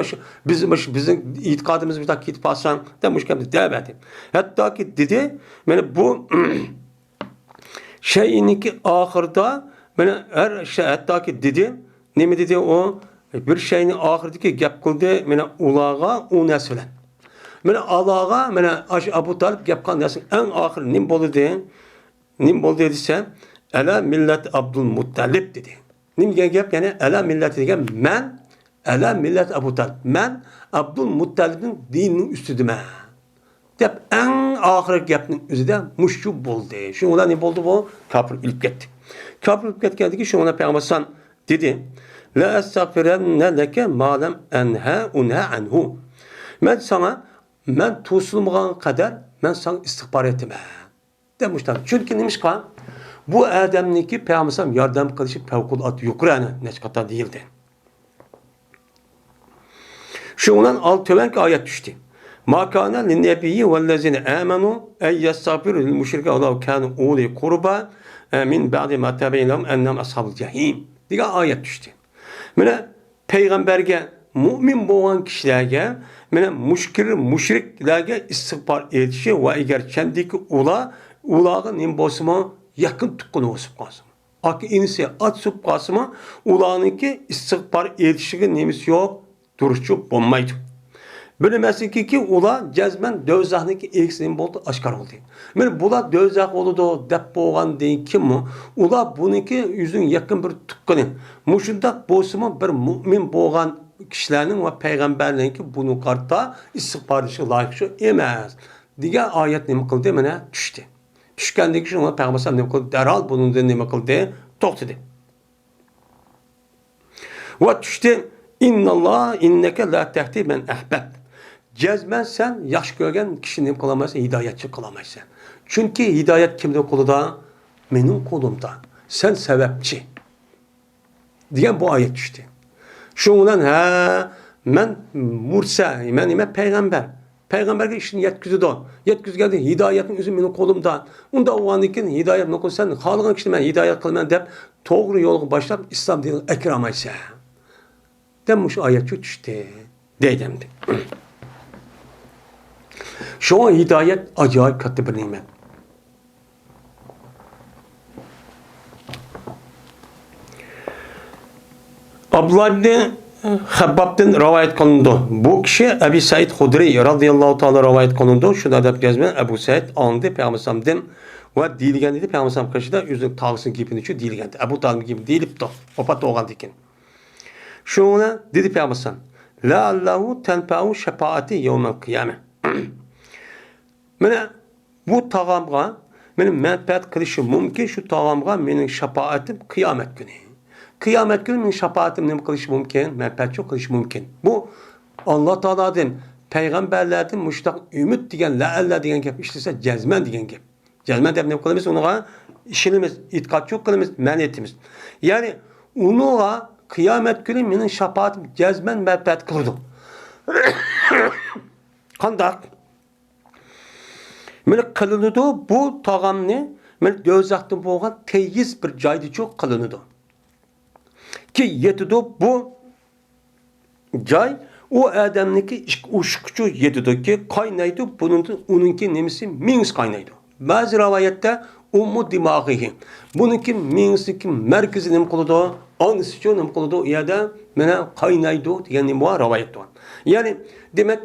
bizim itikadımız bir dakika gidip alsan demiş ki demedi. Hatta ki dedi mene bu şeyinki ahırda bana her şey hatta ki dedi ne mi dedi o bir şeyin ahırdaki gap kıldı bana ulağa o ne söylen bana alağa bana Abu Talib gap kıldı en ahır nim bolu dediyse ela millet Abdülmuttalib dedi nim gap yani ela millet degen men ela millet Abu Talib men Abdülmuttalib'in dininin üstüdüme dep en ahir gapning özüde muşcu boldu. Şuna ne boldu bu? Kafir ölüp ketdi. Kafir ölüp ketkendi ki şuna Peygamber dedi. La estağfirenne leke ma lem unha anhu. Men tusulmagan kadar men sana istiğfar etme. Demişler. Çünkü neymiş ki bu adamniki Peygamber yardım kılışı fevkulat yukarı neçkata değildi. Şundan alt tövenki ayet düştü. Ma kana linnebiyyi vellezine amenu ey yestaghfiru lil müşrike olav kanu uli kurba min ba'di ma tabayyana ennem ashabul cehim diye ayet düştü. Mene peygamberge mümin bolan kişilerge mene müşriklerge istiğfar etişi ve eğer kendiki ula ularga nim bolsunmu yakın tuqqunu osib qolsin. Aki inisi at sup qolsinmi, ularniki istig'for etishigi nemisi yo'q, turishchi bo'lmaydi. Bilmasinki ular jazman do'zaxniki eksin bo'ldi, oshkor bo'ldi. Mana bular do'zax bo'ladi deb bo'lgandan keyin ular buniki yuzing yaqin bir tuqqini. Mushundaq bo'lsa-mu bir mu'min bo'lgan kishilarning va payg'ambarlarningki buni qarta istig'for etishga loyiq shu emas degan oyat nima qildi? Mana tushdi. Tushgandan keyin uni payg'ambar nima qildi? Darhol bundan nima qildi? To'xtadi. Va tushdi. İnnallah inneke la tehdi men ahbab. Cezmen sen yaş görgen kişini kılamaysan, hidayetçi kılamaysan. Çünkü hidayet kimde kolunda? Benim kolumda. Sen sebepçi. Diyen bu ayet düştü. Şundan men mursa, men peygamber. Peygamberge işini yetkizdi o. Yetkiz geldi. Hidayetin üzüm benim kolumda. Onda o andikin hidayet ne kol sen halığın kişini ben hidayet kılman deyip doğru yolu başlayıp İslam dinini ekramaysa. Demiş ayet düştü. Deydimdi. Şu an hidayet acayip katı bir nimet. Abdullah ibn Habbab'dan rivayet kılındı. Bu kişi Ebu Said Hudri radıyallahu ta'ala rivayet kılındı. Şuna da yazmayın. Ebu Said andı Peygamber'den ve dilgen dedi. Peygamber karşıda yüzün tağısın gibini şu dilgen. Ebu Talib gibi dilip de opat oğlan dikin. Şuna dedi Peygamber la Allahu tenfa'u şefaati yevmel kıyame. Mene bu tağamga benim menfaat kılışı mümkün şu tağamga benim şefaatim kıyamet günü. Kıyamet günü benim şefaatim ne kılışı mümkün? Menfaat çok kılışı mümkün. Bu Allah Teala'dan peygamberlerden müştak ümit diyen la Allah diyen gap işlese cezmen diyen gap. Cezmen de ne kılımız ona işimiz itikat çok kılımız meniyetimiz. Yani ona kıyamet günü benim şefaatim cezmen menfaat kılırdım. Kandak Mene kılınıdı bu tağamni mene dözaqdan bolgan teyiz bir joyda çok kılınıdı. Ki yetidi bu joy o adamniki uşkuchu yetidi ki qaynaydı ununki nemisi mings qaynaydı. Bazı rivayette ummu dimaghihi. Bununki mingsiki merkezi nem qılıdı? Anısı nem qılıdı? Ya da mene qaynaydı degan bu rivayet var. Yani demek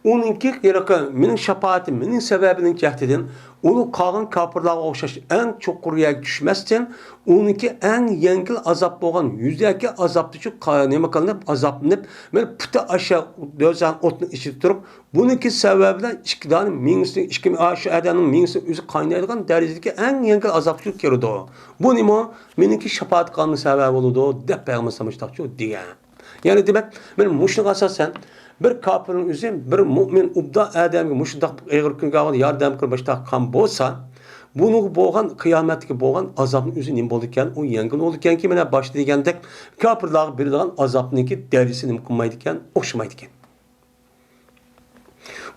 onunki yaraka mening şefaatim, mening sebebinin cehdedin, onu kalın kapırlığa okşaş en çok kuruya düşmezsen, onunki en yengil azap boğan, yüzdeki azaptı çok neme kılınıp, azaplanıp, böyle pıta aşağı dözden otunu içi tutup, bununki sebebiyle işkidanın mingisini, şu edenin mingisini üzü kaynaydıgan derecedeki en yengil azaptı çok kerudi o. Bu nemo, meningki şefaat kanını sebebi oldu o, dep peygambersamıştak çok diye. Yani demek, benim muşluk asasen, bir kafirin üzüm, bir mümin ubda adamga muşundaq ağır kunga alıb yardım qilib baştaqan bolsa, bunu bolgan kıyametdeki bolgan azabın üzü nim boldu ekan, o yengil oldu ekan ki mana başta degandek kafirlarga berilgan azabniki derisi nim qilmaydi ekan, o'xshamaydi ekan.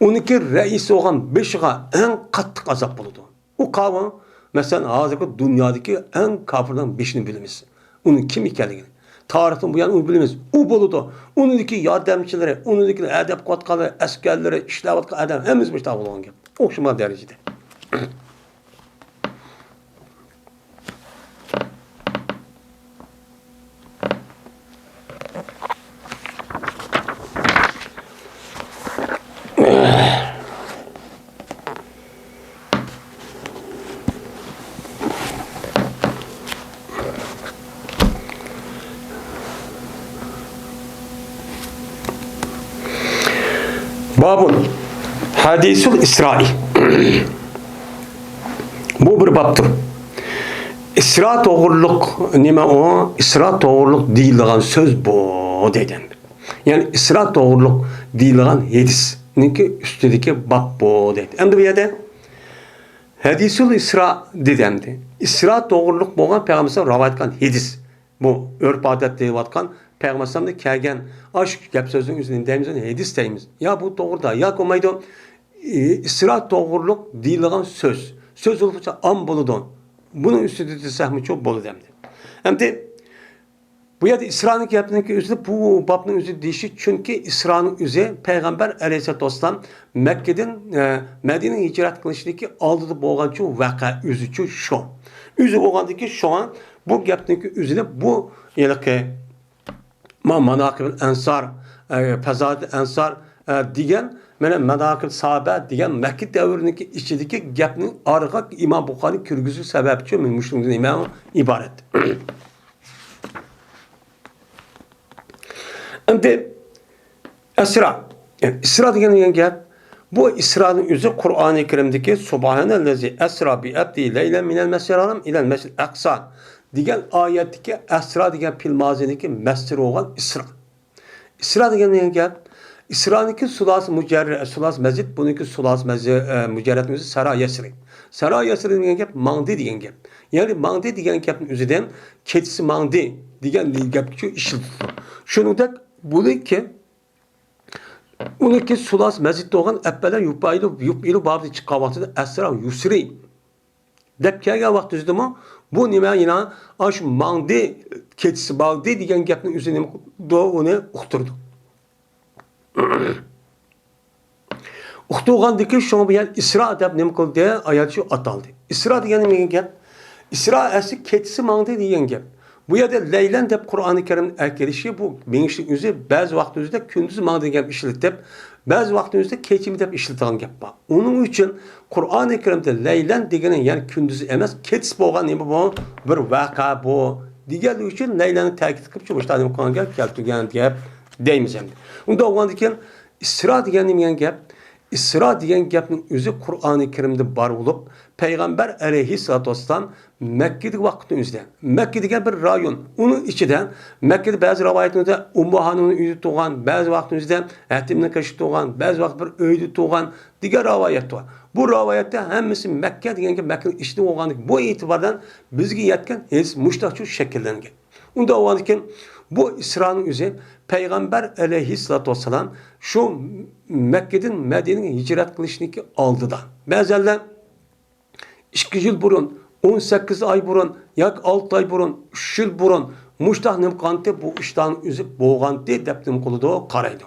Uniki reis olgan beshiga en qattiq azap bo'ladi. O qavm mesela hozirgi dunyodagi en kafirlarning beshini bilamiz. Uning kim ekanligini tarixten bu yana onu bilmez. O buludu. Onundaki yardımcıları, onundaki edep katkaları, askerleri, işlevatlı adam hemiz bir tavuk olan gibi. Okşuma derecede. Babun Hadisul İsra'i. Bu bir babdır. İsra doğruluk nime o? İsra doğruluk deyilgan söz bu dedim. Yani İsra doğruluk deyilgan hadis. Niki üstündeki bab bu dedi. Hem de bir yerde Hadisul İsra dedimdi. İsra doğruluk boğan Peygamber'e rivayet kılan hadis. Bu örf adet deyilgan Peygamber'e kelgen aşk gap sözünün üzerinde deyimiz hadis deyimiz. Ya bu doğru da ya komaydı. İsra doğruluk deyilgan söz. Söz olursa an boludu. Bunun üstünde sahmi çok bolu demdi. Hem de Bu yerda İsra'nın gapiniki o'zida bu babning o'zi deyishi chunki İsra'ning o'zi payg'ambar alayhissalatu vassalam Makkadan Madinaga hijrat qilishligi oldida bo'lgan shu voqea o'zicha shu. O'zi bo'lgandiki shu bu gapniki o'zida bu yilqi manaqib ansar fazod ansar degan mana manaqib sahoba degan Makka davriniki ichidagi gapning orqa Imom Buxoriy kirgizish sababchi mushundan imom iborat. Endi Esra. Yani İsra degan gap bu İsra'nın özü Kur'an-ı Kerim'deki Subhanellezi esra bi abdi leylen minel mescidi'l-haram ila'l mescid aqsa degan oyatdagi Esra degan fil mazidagi masdar olan İsra. İsra degan gap İsra'niki sulas mujarrad sulas masjid buniki sulas mujarrad o'zi Sara Yasri. Sara Yasri degan gap mangdi degan gap. Yani mangdi degan gapning o'zidan ketisi mangdi degan gapga ishlatiladi. Shuningdek buniki sulas masjidda olgan appalar yupilu babdi chiqqan vaqtida Esra Yusri deb kelgan vaqt o'zidami bu nima yana shu mangdi ketisi mangdi degan gapning o'zini uni uqtirdi. Uqtirgandiki shunga bilan Isra deb nima qildi oyat shu ataldi. Isra degan nima gap? Isra asli ketisi mangdi degan gap. Bu yerda Leylan deb Qur'oni Karim kelişi bu minishlik o'zi ba'zi vaqt o'zida kunduz mangdi degan ishlatib, ba'zi vaqt o'zida kechimi deb ishlatilgan gap bor. Uning uchun Qur'oni Karimda Leylan degani ya'ni kunduz emas, ketis bo'lgan nima bu bir voqea bu. Degani uchun Leylani ta'kid qilib shu boshda nima qilgan gap keltirgan gap deymiz endi. Unda o'g'an ekan Isra degan nima gap? Isra degan gapning o'zi Qur'oni Karimda bor bo'lib, payg'ambar alayhissalatu vassalam Makkadagi vaqtning o'zida. Makka degan bir rayon. Uning ichida Makkada ba'zi rivoyatlarda Ummu Hanumning uyida tug'an, ba'zi vaqtimizda Hatimning qishida tug'an, ba'zi vaqt bir uyda tug'an degan rivoyat bor. Bu rivoyatda hammasi Makka deganga Makkaning ichida bo'lganligi bu e'tibordan bizga yetgan his mushtaqchu shakllangan. Unda o'g'an bu İsra'nın o'zi payg'ambar alayhissalatu vassalam shu Makkadan Madinaga hijrat qilishniki oldidan. Ba'zanlar 2 yil burun, 18 ay burun, yak 6 ay burun, 3 yil burun mushtaq nimqanti bu ishdan o'zi bo'lgandi deb nim qiladi, qaraydi.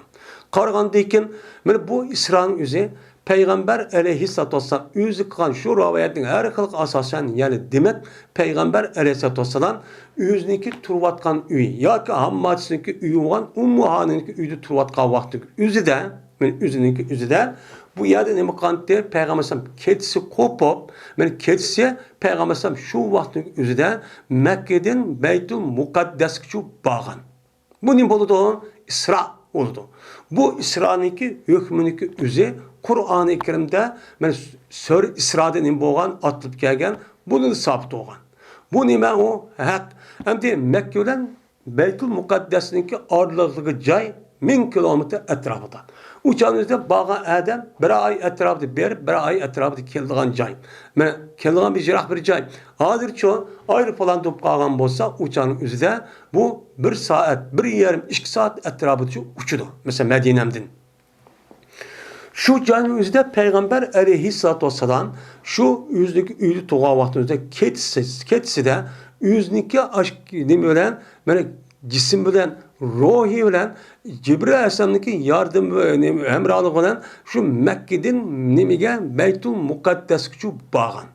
Qaragandan keyin mana bu İsra'nın o'zi payg'ambar alayhissalatu vassalam o'zi qilgan shu rivoyatning har xil asosan, ya'ni demak payg'ambar alayhissalatu vassalam o'ziniki turayotgan uy yoki hammachisiniki uyi bo'lgan Ummu Hanumniki uyda turayotgan vaqti o'zida, men o'ziniki o'zida bu yerda nima qildi? Payg'ambar alayhisalom ketisi qo'pib, men ketisi payg'ambar alayhisalom shu vaqtning o'zida Makkadan Baytul Muqaddasga borgan. Bu nima bo'ldi? Isra oldu. Bu İsra'nınki hükmüniki o'zi Qur'oni Karimda men Sur İsra'da nima bo'lgan atılib kelgan, buni sabit bo'lgan. Bu nima u? Haq. Endi Makka bilan Baytul Muqaddasniki oralig'idagi joy 1000 kilometr atrofida. Uçağınızda bağa adam bir ay etrafında bir ay etrafında keldiğin joy. Men keldiğin bir jiroq bir joy. Hozircha ayrı falan top qalgan bo'lsa, uçağın o'zida bu 1 saat, 1,5 2 saat etrafında uçudu. Mesela Medine'mden. Şu joyning o'zida payg'ambar alayhissalatu vassalam shu o'ziniki uyda tug'an vaqtida ketsida o'ziniki aşk nima bilan mana jism bilan ruhi bilan Cibril alayhisalomniki yardım hamrohligi bilan shu Makkadan nimaga Baytul Muqaddasga borgan.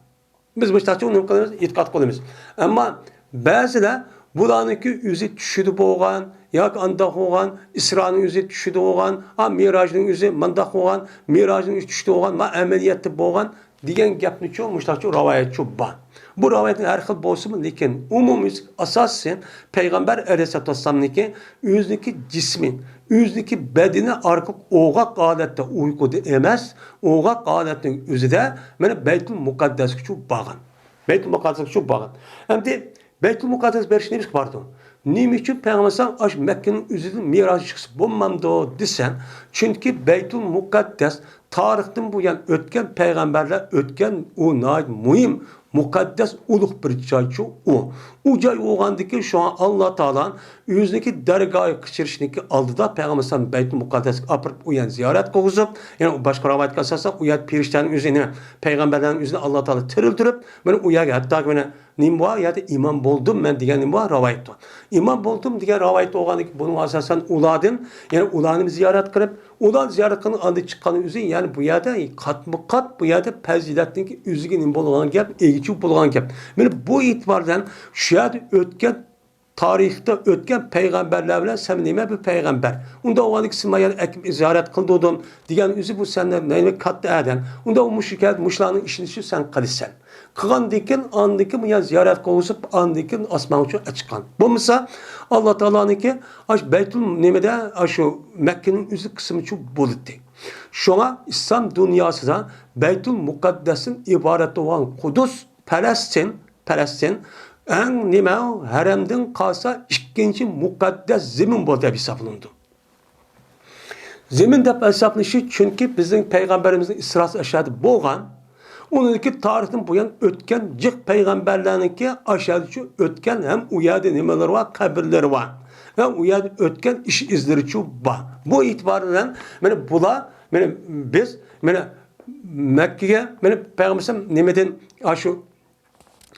Biz boshqacha nima qilamiz? E'tiqod qilamiz. Ammo ba'zilar bularniki o'zi tushida bo'lgan yoki anda bo'lgan, Isroning o'zi tushida bo'lgan, Mirojning o'zi manda bo'lgan, Mirojning o'zi tushida bo'lgan, ma amaliyotda bo'lgan degan gapni chu mushtaqchu rivoyat chu bor. Bu rivoyatning har xil bo'lsa-mu, lekin umumiy asosan payg'ambar alayhissalatu vassalamniki o'ziniki jismi, o'ziniki badani orqali o'g'aq holatda uyquda emas, o'g'aq holatning o'zida mana Baytul Muqaddasga chu borgan. Baytul Muqaddasga chu borgan. Endi Baytul Muqaddas berishni biz bordi. Nima uchun payg'ambar ash Makkaning o'zidan Miroj chiqsa bo'lmamdi desen, chunki Baytul Muqaddas tarixdan bu yani o'tgan payg'ambarlar o'tgan u muhim mukaddes ulug' bir joychi u. U joy bo'lgandiki şu an Alloh taolo o'ziniki dargohi qichirishniki oldida payg'ambar Baytul Muqaddas olib u yani ziyorat qilg'izib, yani boshqa rivoyatga asosan u yer perishtaning o'zini, payg'ambarlarning o'zini Alloh taolo tiriltirib, mana u yerga hatto mana nima bor, yerda imom bo'ldim men degan nima bor rivoyat. İmam bo'ldim degan rivoyat bo'lgandiki, buni asosan ulardan, yani ularni ziyorat qilib, ular ziyorat qilib oldi chiqqan o'zi, yani bu yerda qatma-qat bu yerda fazilatning o'ziga nima bo'lgan gap, egichi bo'lgan gap. Mana bu e'tibordan shu yerda o'tgan tarixda o'tgan payg'ambarlar bilan sen nima bir payg'ambar. Unda o'g'aniki simayal ziyorat qildim degan o'zi bu sendan nima katta adam. Unda u mushrikat mushlarning ishini shu sen qilsan. Qilgandikin andiki bu ziyorat qilib andikin osmon uchun chiqqan. Bo'lmasa Alloh taoloniki ash Baytul nimada shu Makkaning o'zi qismi uchun bo'ldi. Shunga islom dunyosida Baytul Muqaddas'ın iborat bo'lgan Qudus, Falastin en nima haremden kalsa ikinci mukaddes zemin bu deb hesaplandı. Zemin deb hesaplanışı çünkü bizim peygamberimizin İsra'sı aşağıda boğan, onunki tarihten bu yan ötken cık peygamberlerinki aşağıda şu ötken hem uyardı nimeleri var, kabirleri var. Ve uyardı ötken iş izleri şu var. Bu itibarıyla biz Mekke'ye peygamberim nimeden şu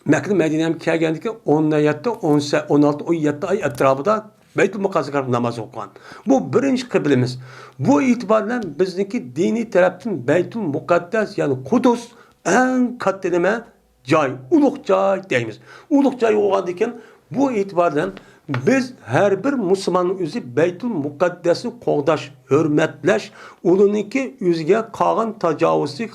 Mekke'de Medine'ye geldiğinde 10 ayette 16 17 ay etrafında Beytül Mukaddes'e namaz okuyan. Bu birinci kıblemiz. Bu itibarla bizdeki dini taraftan Beytül Mukaddes yani Kudüs en katledeme cay, uluk cay deyimiz. Uluk cay oğandayken bu itibarla biz her bir Müslümanın özü Beytül Mukaddes'i qoğdaş, hürmetleş, uluniki üzge kağın tacavüzü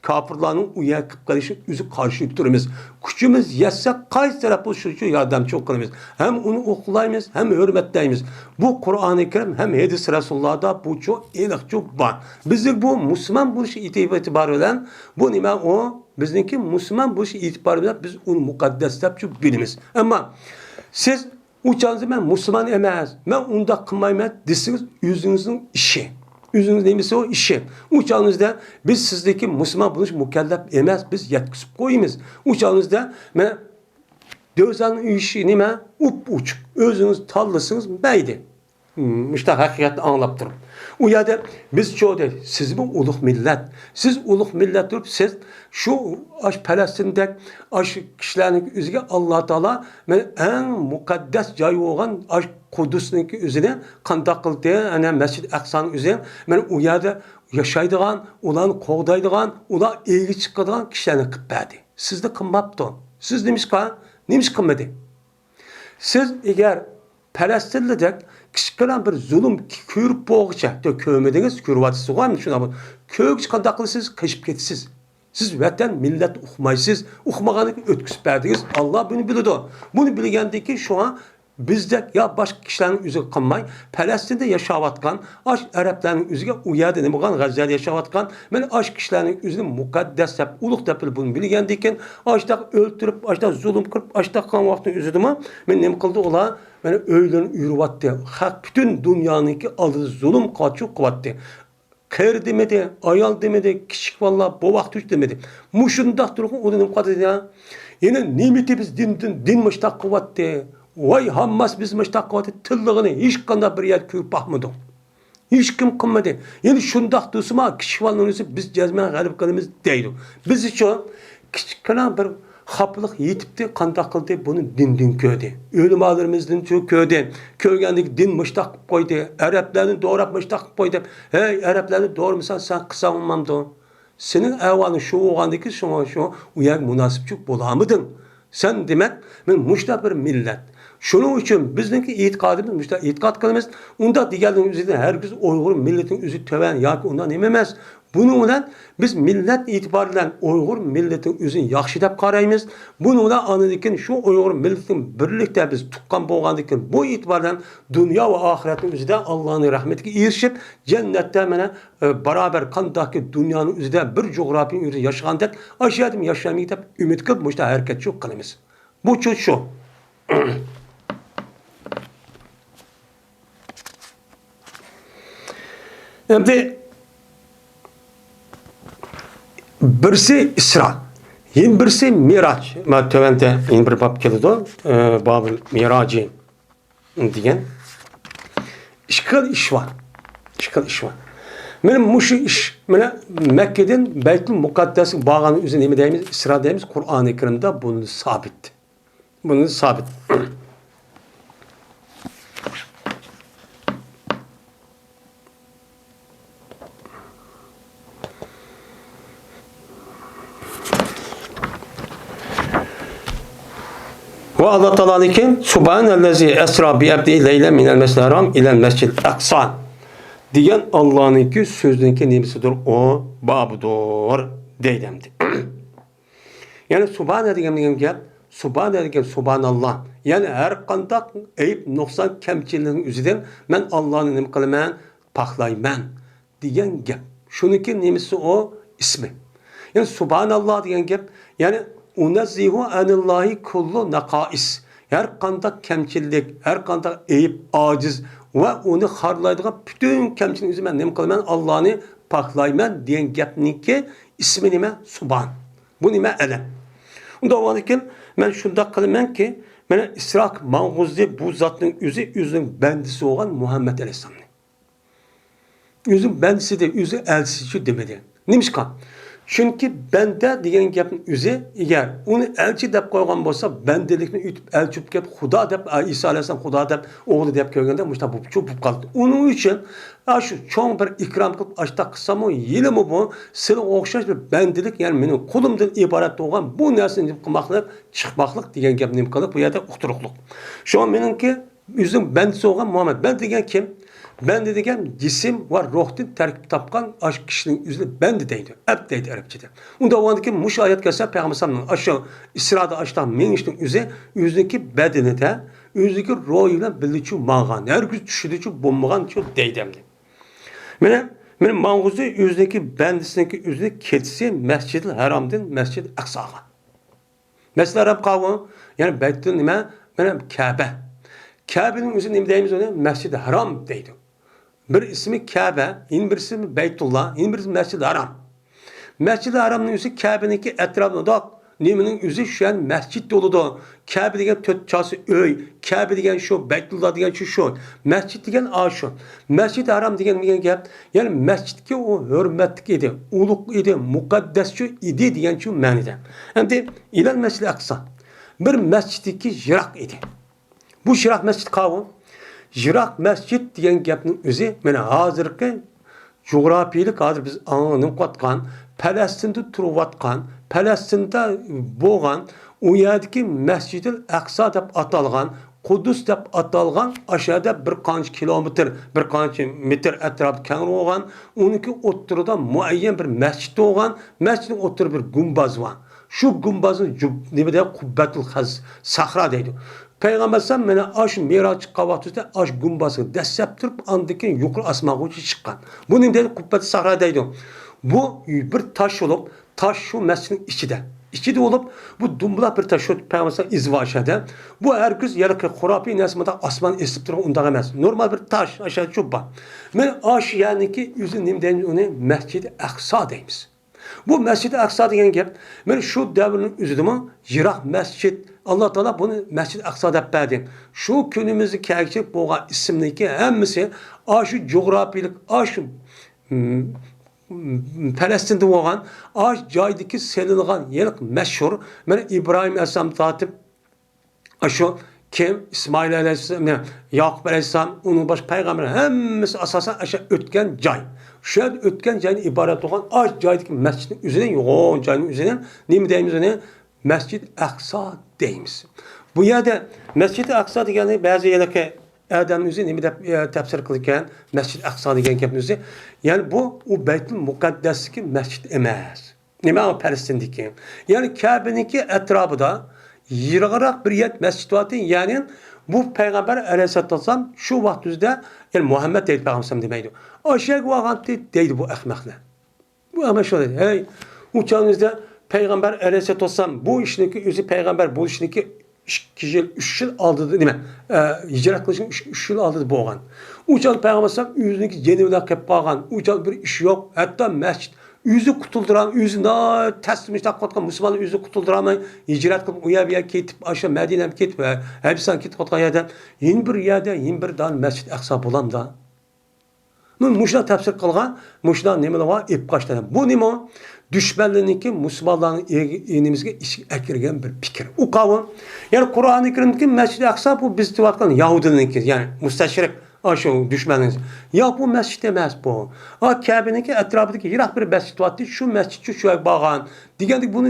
kafirlerin uya kıpkarışı üzü karşı durumuz. Küçümüz yetse kaç tarafı şu yardımcı okunumuz. Hem onu okulayımız hem hürmetleyimiz. Bu Kur'an-ı Kerim hem hadis Resulullah'da bu çok iyilik çok var. Bizim bu Müslüman bu işi itibarıyla bu nime o bizdeki Müslüman bu işi itibarıyla biz onu mukaddes yapıp bilimiz. Ama siz uçağınızı ben Müslüman emez, ben onda kılmayım desiniz yüzünüzün işi. Yüzünüz neyse o işi. Uçağınızda biz sizdeki Müslüman buluş mükellef emez, biz yetkisip koyumuz. Uçağınızda ben dözanın işi nime uçuk. Özünüz tallısınız beydi. İşte hakikati anlattırım. O yerde biz çoğu değil, siz bu uluk millet. Siz uluk millet durup siz şu Palestin'de kişilerin üzerine Allah Teala en mukaddes cayı olan Kudüs'ün üzerine kandak kıldığı Mescid-i Aksa'nın üzerine o yerde yaşaydıgan, ulan kovdaydıgan, ulan ilgi çıkıdığan kişilerini kıpperdi. Siz de kınmaptı. Siz demiş ki, neymiş kınmadı? Siz eğer Palestinli'de kişilerin bir zulüm körüp boğuşa, kövmediniz, körüvatısı var mı? Şuna bak. Köyük çıkandak siz kaçıp geçsiz. Siz vatan millet okumaysız, okumaganı ötküsüp verdiniz. Allah bunu bildi. Bunu bilgendeki şu an bizde ya başka kişilerin üzerine kanmay, Palestin'de yaşavatkan, Arapların üzerine uyardı ne bakan, Gazze'de yaşavatkan, ben kişilerin üzerine mukaddes yap, uluk yapıp bunu bilgendeyken, da öldürüp, da zulüm kırıp, da kan vakti üzerine, ben ne kıldı ola, ben öğlerini yürüvattı. Hak bütün dünyanınki aldığı zulüm kaçı kıvattı. Kır demedi, ayal demedi, kişik valla, bovak tüç demedi. Muşundak durgun, o da ne kadar ya. Yine nimeti biz din müştak kıvattı. Vay Hamas biz müştakıvatı tillığını hiç kanda bir yer köyüp bakmadı. Hiç kim kılmadı. Yani şundak dusuma kişivallarınızı biz cezmen galip kalımız değil. Biz için küçükken bir haplık yetipti, kandak kıldı bunu din köyde. Ölüm ağlarımızın çok köyde. Köygendeki din müştak koydu. Arapların doğrap müştak koydu. Hey Arapları doğurmuşsan sen kısa olmamdı. Senin evvalin şu oğandaki şu uyak münasipçuk bulamıdın. Sen demek ben müştak bir millet. Şunun için bizdeki itikadımız, müştak itikat kılımız, onda diğerlerin üzerinde herkes Uygur milletin üzü töven, ya ki ondan ememez. Bununla biz millet itibariyle Uygur milletin üzün yaxşı dep qarayımız. Bununla anıdikin şu Uygur milletin birlikte biz tukkan boğandikin bu itibariyle dünya ve ahiretin üzüde Allah'ın rahmetine erişip cennette mene beraber kandaki dünyanın üzüde bir coğrafyanın üzüde yaşayandak aşağıdım yaşamayı dep ümit kılıp müştak hareket çok kılımız. Bu çok şu. Şimdi birisi İsra. Yin birisi Miraç. Ma tövende yin bir bab keldi. Babı Miracı degan. İşkal iş var. İşkal iş var. Benim muşu iş, Mekke'den Beytül Mukaddes'in bağının üzerine mi deyimiz, İsra deyimiz, Kur'an-ı Kerim'de bunu sabit. Bunu sabit. Ve Allah Teala'nın ki Subhanellezi esra bi abdi leyle minel mescid haram ilel mescid aksa diyen Allah'ın ki sözünün ki nimesidir o babudur deydemdi. Yani Subhane degan gap, Subhane degan Subhanallah. Yani her kandak eyip noksan kemçiliğin üzerinden ben Allah'ın nima qilaman, paqlayman degan gap. Şununki nimesi o ismi. Yani Subhanallah degan gap, yani unazzihu anillahi kullu naqais. Her kandak kemçilik, her kandak eyip aciz ve onu harlaydigan bütün kemçiliğin üzerinden nima qilaman, Allah'ını paqlayman degan gapniki ismi nima? Subhan. Bu nima elem. Unda olanıken ben şunda kılımen ki bana İsrak Mağuzzi bu zatın yüzün bendisi olan Muhammed Aleyhisselam'ın. Yüzün bendisi de yüzü elçisi demedi. Neymiş kan? Çünkü bende diyen gapın yüzü eğer onu elçi dep koygan bolsa bendelikni ütüp elçip gap Xuda dep İsa Aleyhisselam Xuda dep oğlu dep koyganda muşta bu çok kaldı. Onun için şu çoğun bir ikram kılıp açta kısa mı yili mi bu seni okşaş bir bendelik yani benim kulumdan ibaret olan bu nersini kılmaklık çıkmaklık diyen gap neyim kalıp bu yerde uhturukluk. Şu an benimki yüzün bendisi olan Muhammed. Ben degen kim? Ben de degen cisim var ruhtin terkip tapkan aşk kişinin yüzü ben de deydi. Hep deydi Arapçada. Onda o andaki muş ayet gelse Peygamber sallallahu aşağı İsra'da aşağı meniştin yüzdeki bedeni de yüzdeki ruhuyla birleşiyor mağan. Her gün düşüdüğü bombagan çok deydemdi. Benim mağuzu yüzdeki bendisindeki yüzü ketsi Mescid-i Haram'dan Mescid-i Aksa'ga. Mescid-i Haram kavga yani Beyt'in nime benim Kabe. Kabe'nin yüzü nime deyimiz ona Mescid-i Haram deydi. Bir ismi Kabe, yine bir ismi Beytullah, yine bir ismi Mescid-i Haram. Mescid-i Haram'ın yüzü Kabe'ninki etrafında da Nime'nin yüzü şu an mescid doludu. Kabe degen töt çası öy, Kabe degen şu, Beytullah degen şu. Mescid degen aşu. Mescid-i Haram degen gap, yani mescidki o hürmetlik idi, uluk idi, mukaddesçu idi degen şu manide. Hem de ilal Mescid-i Aksa. Bir mesciddeki jirak idi. Bu jirak mescid kavun. Jirak mescid degan gapning o'zi mana hozirgi coğrafiyalik hozir biz anlanib qotgan Falastinda turayotgan, Falastinda bo'lgan u yerdagi Masjidil Aqsa deb atalgan, Qudus deb atalgan aşağıda bir qancha kilometr, bir qancha metr atrof keng bo'lgan, uniki o'ttirida muayyan bir masjid bo'lgan, masjidning o'ttirida bir gumbaz bor. Shu gumbazning nima deydi? Qubbatul Xaz, sahra deydi. Peygamber sen beni aş Miraç kavatüste aş gumbası desep turp andaki yukarı asmağa çıkan. Bunun dedi kubbeti sahradaydı. Bu bir taş olup taş şu mescidin içinde. İçinde olup bu dumbla bir taş olup Peygamber izva aşağıda. Bu herkes yarıkı hurafi nesmada asman esip duran ondan emez. Normal bir taş aşağı çubba. Ben aş yani ki yüzün nimden onu Mescid-i Aksa deyimiz. Bu Mescid-i Aksa degen gap, men şu davrning o'zida Jirak mescid Allah Teala bunu Mescid-i Aksa deb berdi. Şu günümüzde kekçik bo'lgan ismniki hammasi aşı coğrafiyalik, aşı Falastinda bo'lgan, aşı joydagi selilgan yilq mashhur. Men İbrahim Aleyhisselam tatib aşı kim? İsmail Aleyhisselam, Yakup Aleyhisselam, onun baş peygamber hammasi asasen aşağı ötken joy. Şu an ötken joydan ibaret olan aş joydagi mescidin üzerinden yo'q joyning üzerinden nima deymiz ona? Mescid-i Aksa deymiz. Bu yerde Mescid-i Aksa degani ba'zi yerlarga adamning o'zi nima deb tafsir qilgan Mescid-i Aksa degan gapning o'zi, ya'ni bu u Baytul Muqaddasdagi masjid emas. Nima Falastindagi? Ya'ni Kabe'ninki etrafida yirg'iroq bir yer masjid var, ya'ni bu Peygamber Aleyhisselatü Vesselam şu vaxtda yani Muhammed deydi Peygamber demeydi. Aşağı vaxtda deydi bu ahmaklar. Bu ama şöyle hey uçağınızda Peygamber Aleyhisselatü Vesselam bu işindeki özü Peygamber bu işindeki 3 yıl aldı değil mi? Hicret kılışın 3 yıl aldı boğan. Uçağın Peygamber Aleyhisselam yüzündeki cenevler kep bağan. Uçağın bir iş yok. Hatta mescid Yüzü kutulduran, yüzü teslim işte katkan Müslümanlar yüzü kutulduramay, hicret kılıp uya bir yer ketip, aşağı Medine'ye ketip, hepsinden ketip katkan yerden, yeni bir dan Mescid-i Aksa bulam da. Muşla tefsir kılgan, muşla nemeli var, ipkaçtan. Bu neme? Düşmanlığındaki Müslümanların elimizge ekirgen bir fikir. O kavim, yani Kur'an-ı Kerim'deki Mescid-i Aksa bu biz tıvatkan Yahudi'ninki, yani müsteşrik aşağı düşmanlığınız. Ya bu mescid demez bu. Kabe'ninki etrafındaki yirak bir mescid vardı. Şu mescid şu bağan. Digendik bunu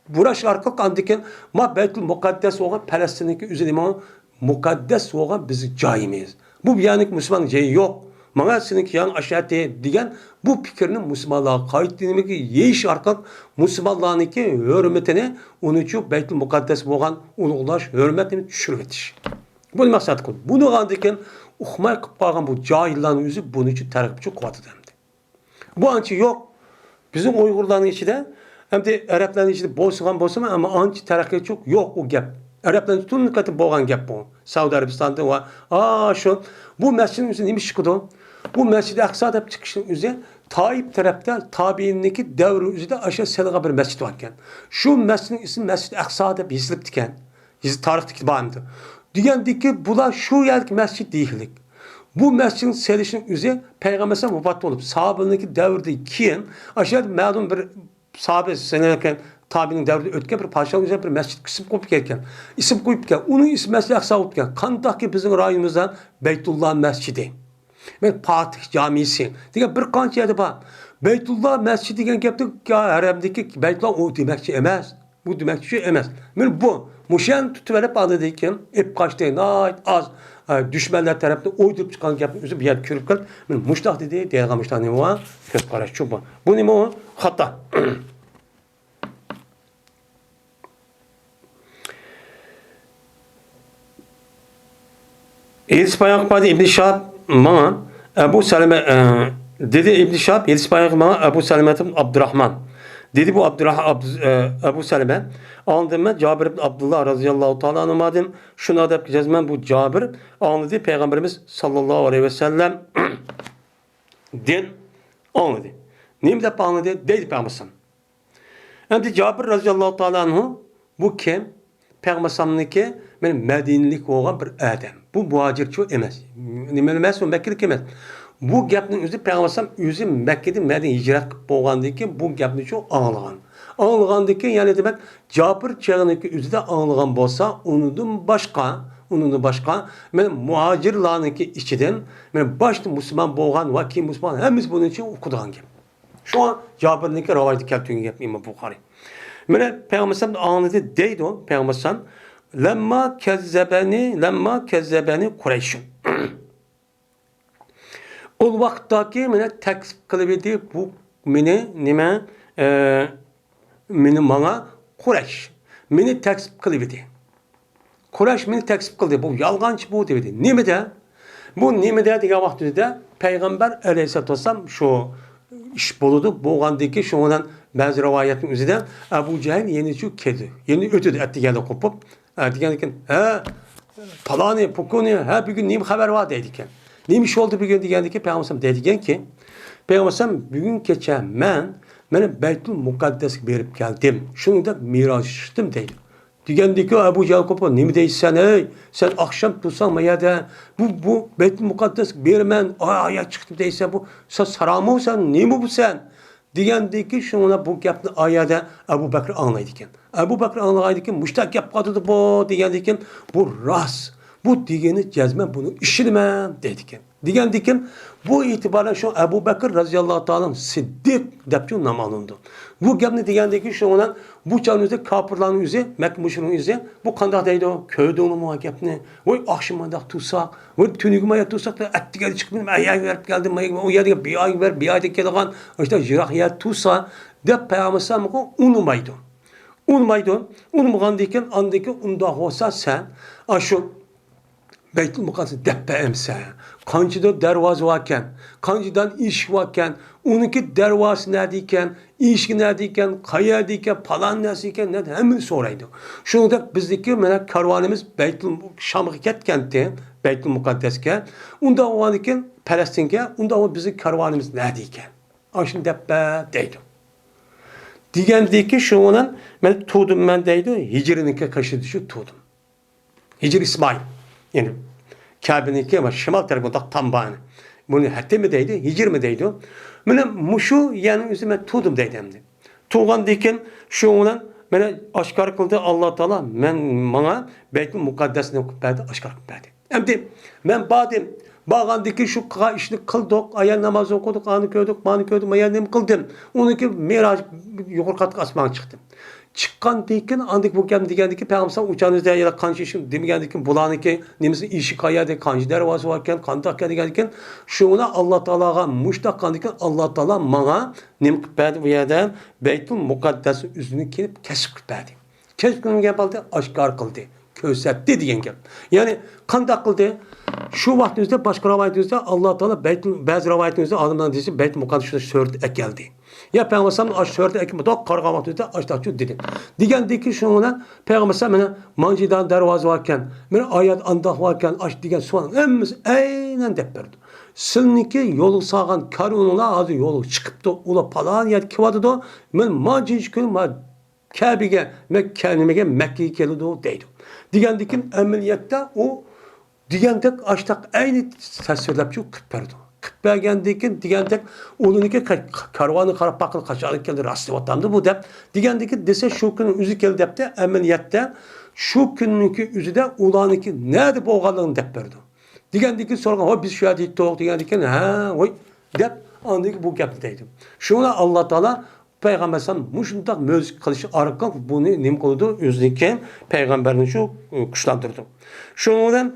buraş arka kandiken ma Beytül Mukaddes olan Palestin'deki üzerine mukaddes olan bizi cayimiz. Bu yani Müslüman şeyi yok. Bana seninki yan aşağı diyen bu fikirinin Müslümanlığa kayıt demek ki yeş arka Müslümanlığınki hürmetine onun için Beytül Mukaddes olan ululaş hürmetini düşürmetiş. Bu maksat kıl. Bunu kandiken uxmay qıp qalğan bu cahillərin üzü bunun üçün tərəqqibçi quvvatı demdi. Bu ançı yok. Bizim Uygurların içinde hem de Arapların içinde bolsun ama ançı tərəqqi çok yok o gap. Arapların tüm dikkati boğan gap bu. Saudi Arabistan'da var. Şu bu mescidin üzerine neymiş çıkıdı? Bu Mescid-i Aksa da çıkışın üzerine Tayyip tarafta tabiindeki devri üzerinde aşağı selga bir mescid varken. Şu mescidin ismi Mescid-i Aksa da yazılıp diken. Tarihteki bağımdı. Diyendik ki bu da şu yerdeki mescid değillik. Bu mescidin selişinin üzeri Peygamber sallallahu aleyhi ve sellem olup sahabındaki devirde kiyen aşağıda mağdum bir sahabe senelerken tabinin devirde ötken bir parçalı üzerine bir mescid kısım koyup gelirken isim koyup gelirken onun ismi Mescid-i Aksa olup gelirken kanıtaki bizim rayımızdan Beytullah Mescidi. Ben Fatih Camisi. Diye bir kanca yerde bak. Beytullah Mescidi diyen yaptık ya haremdeki Beytullah o demekçi emez. Bu demekçi emez. Ben bu muşen tutuverip anladıyken hep kaçtı. Az düşmanlar tarafından uydurup çıkan yaptığı bir yer kürüp kaldı. Ben muştak dedi. Diğer muştak ne var? Göz karış çok var. Bu ne o? Hatta. Yedis bayak badi İbn-i Şahab bana Ebu Seleme dedi İbn-i Şahab Yedis bayak bana Ebu Seleme'tin Abdurrahman. Dedi bu Ebu Seleme anladım Cabir ibn Abdullah radıyallahu ta'ala anlamadım. Şunu adap cezmen bu Cabir anladı Peygamberimiz sallallahu aleyhi ve sellem din anladı. Neyim de anladı? Dedi Peygamberimiz. Hem de Cabir radıyallahu ta'ala anhu bu kim? Peygamberimizdeki benim Medinelik olan bir adam. Bu muhacir çok emez. Nimeliməs o Mekke'lik emez. Bu gapning özü Peygamber özü Mekke'den Medine hicret bo'lgandiki bu gapni çok anlagan. Anlagandiki yani demek Cabir çağındaki özü de anlagan bolsa onundan başka benim muhacirlarınki içinden benim başta Müslüman bo'lgan va keyin Müslüman hemiz bunun için okuduğan gap. Şu an Cabir'ninki rivayeti keltüğün gap İmam Bukhari. Mene Peygamber anladı deydi o Peygamber lemma kezzebeni Kureyş'un. O vaktaki mene tekzip kılıbedi bu meni nime meni bana Kureyş. Meni tekzip kılıbedi. Kureyş meni tekzip kıldı. Bu yalgancı bu dedi. Nimede? Bu nimede diye vaktinde Peygamber aleyhisselatü vesselam şu iş buludu. Boğandaki şu olan bazı rivayetin üzerinden Ebu Cehil yeni şu kedi. Yeni ötüdü etti geldi kopup. Diyendikken palani, pukuni, bir gün neyim haber var dedikken. Neymiş oldu bir gün diyendikken Peygamber dedikken ki Peygamber bugün geçen ben Beytül Mukaddes verip geldim. Şunu da miraçtım dedi. Diyendikken Ebu Cehil kopup neyim deysen sen akşam tutsan mı ya da bu Beytül Mukaddes vermen ayet çıktı deysen bu sen saramı sen neyim bu sen? Digendeki şuna bu yaptı ayada Ebu Bekir anlaydıkken. Ebu Bekir anlaydıkken müştak yapmadı bu digendeken bu ras. Bu digeni cezmen bunu işirmem dedikken. Digendeken bu itibaren şu Ebu Bekir radıyallahu ta'ala siddik depçu nam alındı. Bu yaptı digendeki şuna bu çağın üzeri kapırların üzeri Mekke müşriğinin üzeri bu kandak deydi o köyde onu mu yaptı. Oy akşamında tutsak, oy tünügüme tutsak da etti geldi çıkmayayım ayağı verip geldim o yerde bir ay ver bir ayda kelgan işte jirahiyat tutsa de Peygamber sallallahu unutmaydı. Unutmagan andaki unda olsa sen aşu Beytül Mukaddes deppe emse. Kancıda dervaz varken, kancıdan iş varken, onunki dervası neredeyken, işki neredeyken, kayadayken, falan neredeyken, nerede hemen soraydı. Şunu da bizdeki karvanımız Beytül Şam'ıket kentte, Beytül Mukaddes'ke, onda o anken Palestin'ke, onda o bizim karvanımız neredeyken. Aşın deppe deydi. Degandiki şundan men tuğdum men deydi. Hicriniki kaşı düşü tuğdum. Hicr İsmail. Yani Kabe'ninki ama şimal tarafında tam bağını. Bunu hatta mi deydi? Hicr mi deydi? Mene muşu yani üzerime tuğdum deydi hem de. Tuğan diken şundan mene aşkar kıldı Allah Teala men bana Beyt-i Mukaddes'ini verdi aşkar verdi. Hem de men badım bağandaki şu işini kıldık, ayel namazı okuduk, anı gördük, manı gördük, ayel kıldım. Onunki miraç yukarı katı asmana çıktım. Çıkan diken andık bu gem digendeki peygamber uçağınızda ya da kan şişim demigendeki bulanıki nemisi işi kayada kanji dervası varken kandak diken şuna Allah Teala'ga muştak kandiken Allah Teala mana nem kıpadi bu yerden Beytül Mukaddes üzünü kelip keşif kıpadi. Keşif kılın yapıldı aşkar kıldı. Kösetti diyen gel. Yani kandak kıldı. Şu vaktimizde başka ravayetimizde Allah Teala bazı ravayetimizde adamdan diyesi Beytül Mukaddes'e sört geldi. Ya Peygamber sört ekimi da karga vaktimizde açtakçı dedi. Digendeki şuna Peygamber mene mancidan dervazı varken, mene ayet andah varken aç digen soğan emmіз aynen dep berdi. Sılniki yolu sağan karunula azı yolu çıkıp da ula palan yer kivadı da men manciç gün Kabe'ge Mekke'ye geldi o deydi. Digendikin emniyette o digendek açtak aynı tasvirlep şu kıpperdi. Kıppergendikin digendek onunki karvanı karapaklı kaçarlık geldi rastlı vatandı bu dep. Digendeki dese şu günün üzü geldi dep de emniyette şu gününki üzü de ulanıki nerede boğalığını dep verdi. Digendeki sorgan biz şu yerde ettik digendikin ha oy dep andaki bu gapteydi. Şuna Allah Teala Peygamber sen muşundak müzik kılışı arka bunu nim kıldı özünki peygamberin şu kuşlandırdı. Şundan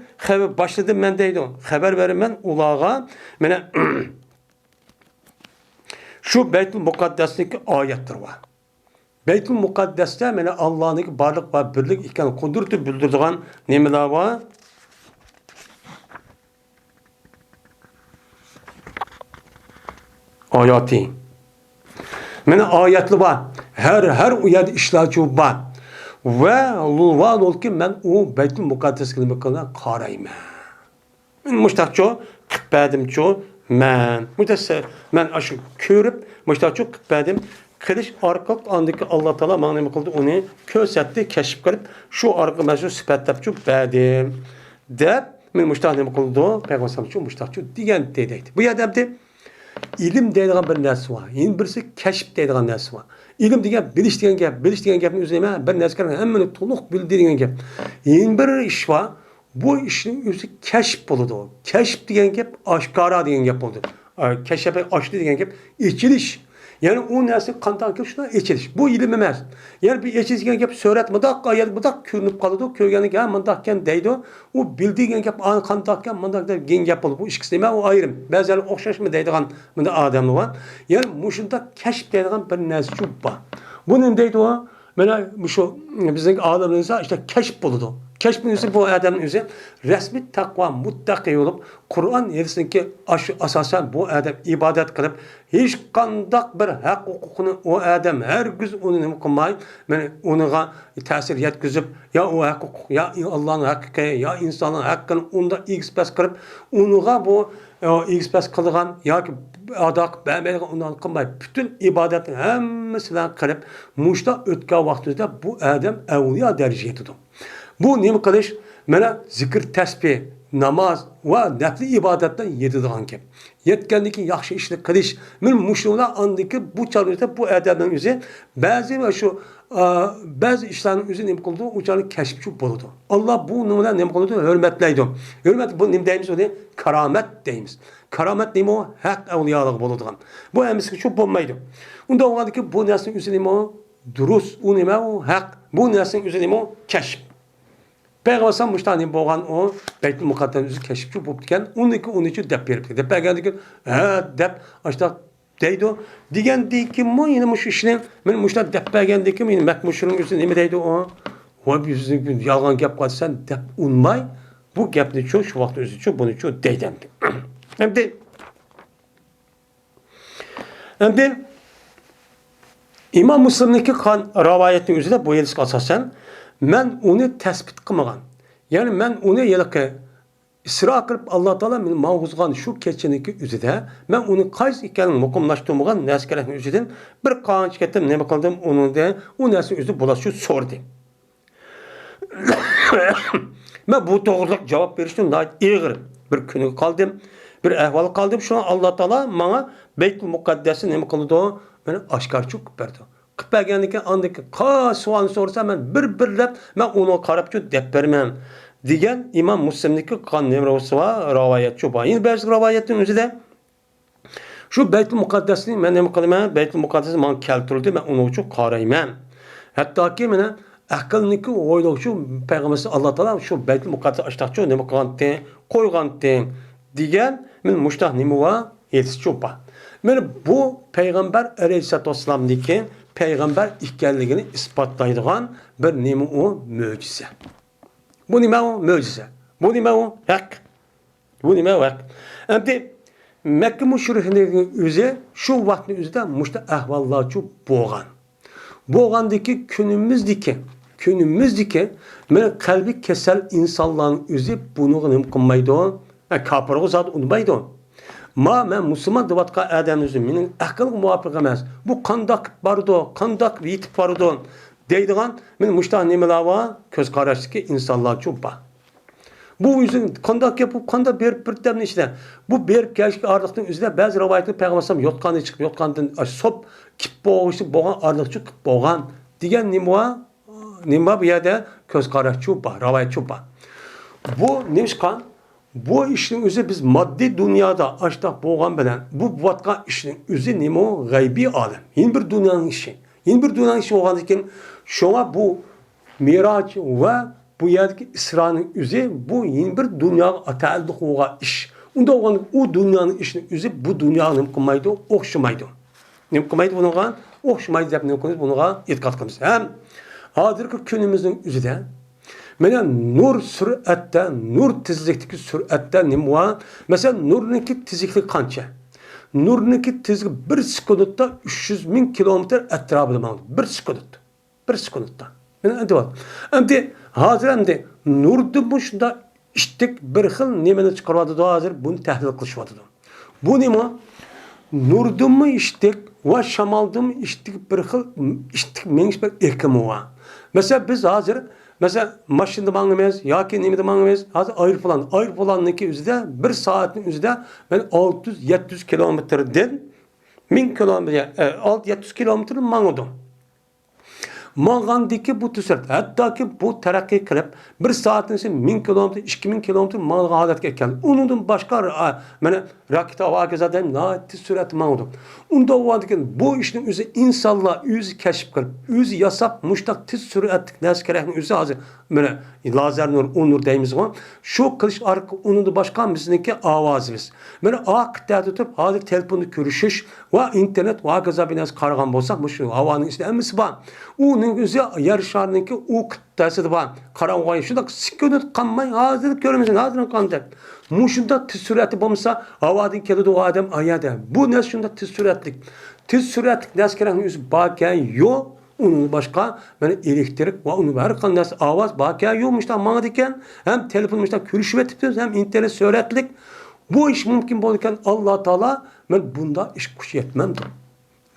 başladım ben deydi. Haber verim ben ulağa mene şu Beytül Mukaddes'teki ayettir var. Beytül Mukaddes'te mene Allah'ın varlık ve birlik iken kudreti bildirdiğin nimeler var. Ayati. Mene ayetli var. Her uyarı işlacı var. Ve var ol ki ben o Beytül Mukaddes'e bakana karayım. Men muştakço kıpbedimço men. Men aşı körüp muştakço kıpbedim. Kılıç arka andaki Allah Teala bana kıldı onu kösetti keşif kılıp şu arka meşhur sıfatlapço bedim. Dep men muştakço kıldı peygamberço muştakço diyen dedi. Bu yerdemde İlim deydiğin bir nersi var. Yine birisi keşif deydiğin nersi var. İlim degan bilish degan gap, bilish degan gapni o'zida bir narsalarni hammani to'liq bildiradigan gap. Yeni bir ish bor. Bu ishning o'zi kashf bo'ladi. Kashf degan gap oshkora degan gap bo'ldi. Kashf ochdi degan gap echilish. Yani o narsa qanday ki shuna echilish. Bu ilim emas. Yani bir echish degan gap surat mudaq ayat mudaq ko'rinib qoladi. Ko'rganidan keyin mundaqkan deydi. O bildigan gap qandaqkan mundaq degan gap bo'ladi. Bu ikkisi emas, o ayrim. Ba'zan o'xshashmi deydigan bunda odamlar bor. Yani mushunda kashf deydigan bir narsa bor. Bu nima deydi o? Mana shu bizning olimlarimizda işte keşf bo'ladi. Keşfin özü bu adamın özü resmi takva muttaki olup Kur'an yerisindeki asasen bu adam ibadet kılıp hiç kandak bir hak hukukunu o adam her gün onu kılmayı yani ona tesir yetkizip ya o hak hukuk ya Allah'ın hakkı ya insanın hakkını onda xpes kılıp ona bu xpes kılgan ya ki adak beğenmeden ondan kılmayı bütün ibadetin hemmesinden kılıp muşta ötken vaktinde bu adam evliya derece ediyor. Bu nima qilish? Mana zikr, tasbih, namoz va nafli ibodatdan yetadigan gap. Yetgandan keyin yaxshi ishni qilish. Men mushuna andiki bu charada bu odamning o'zi ba'zi va shu ba'zi ishlarning o'zi nima qildi? O'chani kashfchi bo'ladi. Alloh bu nimadan nima qiladi? Hurmatlaydi. Hurmat bu nima deymiz o'zi? Karomat deymiz. Karomat nima o? Haq avliyolik bo'ladigan. Bu hamisi shu bo'lmaydi. Unda o'g'adiki bu narsaning o'zi nima? Durust, u nima? U haq. Bu narsaning o'zi nima? Kashf. Peygamber müştahini boğan o Beytül Mukaddes'i keşifçi bulurken 12-13 dep verip dep geldi dep açta deydi o digen deydi ki mu yine muş işine men müştah dep geldi ki yine mekmuşun üstüne ne deydi o yüzün yalan gap kalsan dep unmay bu gapni çok şu vakti özü çok bunu çok deydi hem de İmam Müslim'deki kan rivayetinin üzerinde bu yerisk asasen men onu tespit kılmagan. Yani men onu yılki isro qilib Alloh taolo meni mavzug'an shu kechiniki o'zida men uni qaysi ekanini muqimlashtirmagan narsalarni o'zidan bir qancha ketdim nima qildim unida u narsa o'zi bo'ladi shu so'rdi. Men bu to'g'riliq javob berishdan og'ir bir kuni qoldim, bir ahvol qoldim. Shuni Alloh taolo menga Baytul Muqaddasni nima qildi? Meni oshkorchi qilib berdi. Qilib bergandan keyin andaki savol so'rasa men bir-birlab men uni qarab deb berman. Degan İmam Müslim'deki kan nemrosu var, rivayet şu var. Yine bazı rivayetin özüde şu Beytul Mukaddes'ni ben ne kılmam? Beytul Mukaddes'i bana keltirildi, ben onu çok karayım. Hatta ki bana akılniki oyluğu şu Peygamberimiz Allah Teala şu Beytul Mukaddes açtıkça ne kılantı, koygantı diyen ben müştah nemi var, yetişiyor var. Yani bu Peygamber Aleyhisselatü Vesselam'daki Peygamber ihkelliğini ispatlaydıgan bir nemi o mucize. Bu nima o? Mucize. Bu nima o? Hak. Bu nima o? Hak. Endi Mekke müşriklerinin özü şu vaktin özüde muşta ahvallar çok boğan. Boğandaki günümüzdeki men kalbi kesel insanların özü bunu nima qilmaydi? Kafirga zat unmaydi. Men Müslüman devatqa adam özü mening aqlga muvofiq emas. Bu qandoq bardi, qandoq yetib bardi deydigan men muşta nimalar var? Ko'z qarashdagi insonlar çok bor. Bu yüzden qandoq yapıp qandoq berib birtamni ishlar. Bu berib kelishga orliqning o'zida ba'zi rivoyatlar payg'ambar yotqanda chiqib yotgandan sop kip bo'lgan orliqchi qilib bo'lgan degan nima bu yerda ko'z qarashchi bor, rivoyatchi bor. Bu nimishqan bu ishning o'zi biz moddiy dunyoda ashtaq bo'lgan bilan bu vatqa ishning o'zi nima g'aybiy olam. Yeni bir dunyoning ishi. Yeni bir dunyoning ishi bo'lgandan keyin şuna bu Miraç ve bu yerdeki İsra'nın özü bu yeni bir dünya ataldık oğa iş. Onda o dünyanın işini özü bu dünyanın kılmaydı, okşamaydı. Ne kılmaydı bununla? Okşamaydı deyip ne kılmaydı bununla itikat kılmaydı. Hem hazırki günümüzün özü de mesela nur süratte, nur tezlikteki süratte ne var? Mesela nurunki tezliklik kança? Nurunki tezlik bir sekundda 300.000 kilometre etrafında mı? Bir sekundda. Bir sekundda. Yani endi hazır endi nurdu bu şunda iştik bir xil nimani chiqaradi hazır bunu tahlil qilishadi. Bu nima? Nurdummi iştik va shamoldummi iştik bir xil iştik mengish bir ekimi var. Mesela biz hazır mesela maşinada mangimiz yoki nimada mangimiz hazır aeroplanniki o'zida bir soatning o'zida men 600-700 kilometrdan 1000 kilometr 600-700 kilometr mangdim. Mağandaki bu tüsret, hatta ki bu terakki kılıp bir saatin için 1000 kilometre, 2000 kilometre mağaza haletke geldi. Onun başka raket hava gezadan nati sürat mağdum. Onda o andıkken bu işin özü insanlar özü keşif kılıp, özü yasap, muştak tiz süratlik neskerekin özü hazır. Böyle lazer nur, onur deyimiz var. Şu kılıç arka onun da başka bizimki avazımız. Böyle akıtta tutup hazır telefonu görüşüş ve internet ve gazabinez karagan bolsak bu şu havanın içinde emisi var. Onun özü yer şarındaki o kıttası da var. Karanlığa şurada sükunet kanmay hazır görmezsin hazır kanacak. Muşunda tiz sürati bulmasa havadın kelidi o adam ayada. Bu ne şunda tiz süratlik. Tiz süratlik neskerekin özü bakken yok. Onun başka böyle elektrik ve onun her kandas avaz bakiye yokmuş da bana diken hem telefonmuş da görüşüp etip hem internet süratlik bu iş mümkün olurken Allah Teala ben bunda iş kuş yetmem.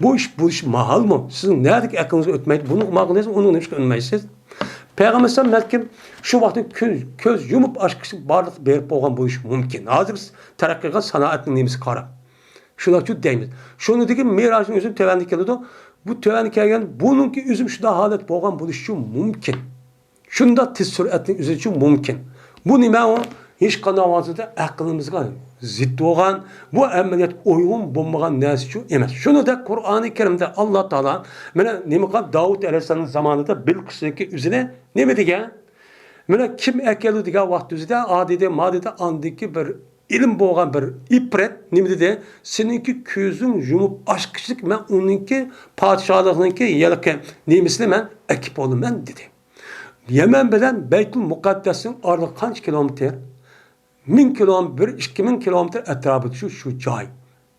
Bu iş mahal mı? Sizin neredeki aklınızı ötmeydi? Bunu mağınızı onun hiç önmeysiz. Peygamber sen belki şu vakti köz yumup aşkısı barlık berip olgan bu iş mümkün. Hazır terakkiga sanatın nemisi kara. Şuna çok deyimiz. Şunu deki miracın özüm tevendik geldi. Bu tövenlik gelgen bununki üzüm şunda halet boğan buluşu mümkün. Şunda tiz süratinin üzücü mümkün. Bu nime o? Hiç kanavazıda aklımızga ziddi olan bu emniyet uygun bulmagan nesi emez. Şunu da Kur'an-ı Kerim'de Allah Teala mene nime Davut Aleyhisselam'ın zamanında Bilkis'teki üzerine ne mi diye? Mene kim ekeli diye vakti üzerinde adide madide andaki bir ilim boğan bir ibret nima dedi? Seninki közün yumup aşkışlık men onunki padişahlığınki yelke nemisini men ekip olum men dedi. Yemen bilen Beytul Mukaddes'in ardı kaç kilometre? 1000 kilometre, 2000 kilometre etrafı şu cay.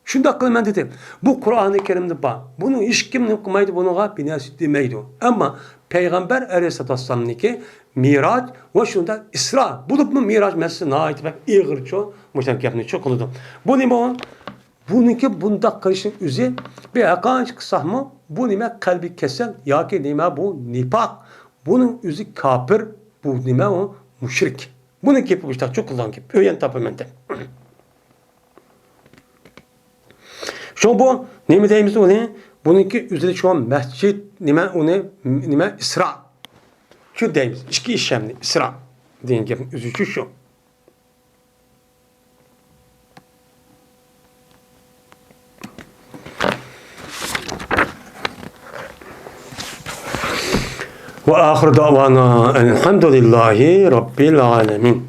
Şunda kılım ben dedim. Bu Kur'an-ı Kerim'de bak. Bunu hiç kim ne kılmaydı, bunu binası demeydi. Ama Peygamber Aleyhisselatü Vesselam'ın ki Miraç ve şunda İsra. Bulup mu Miraç meselesi nait bak ağır çok. Muşan gapni çok kılıdım. Bu ne bu? Bununki bunda kılışın üzü bir akanç kısah mı? Bu nime kalbi kesel ya ki nime bu nipak. Bunun üzü kafir. Bu nime o müşrik. Bunun gibi bu işte çok kullan gibi. Öyen tapımente. Şu bu nime deyimiz o ne? Bununki üzeri şu an mescid nime o ne? Nime İsra. Şu deyimiz. İşki işlemli. İsra. Deyin gibi üzücü şu. وآخر دعوانا الحمد لله رب العالمين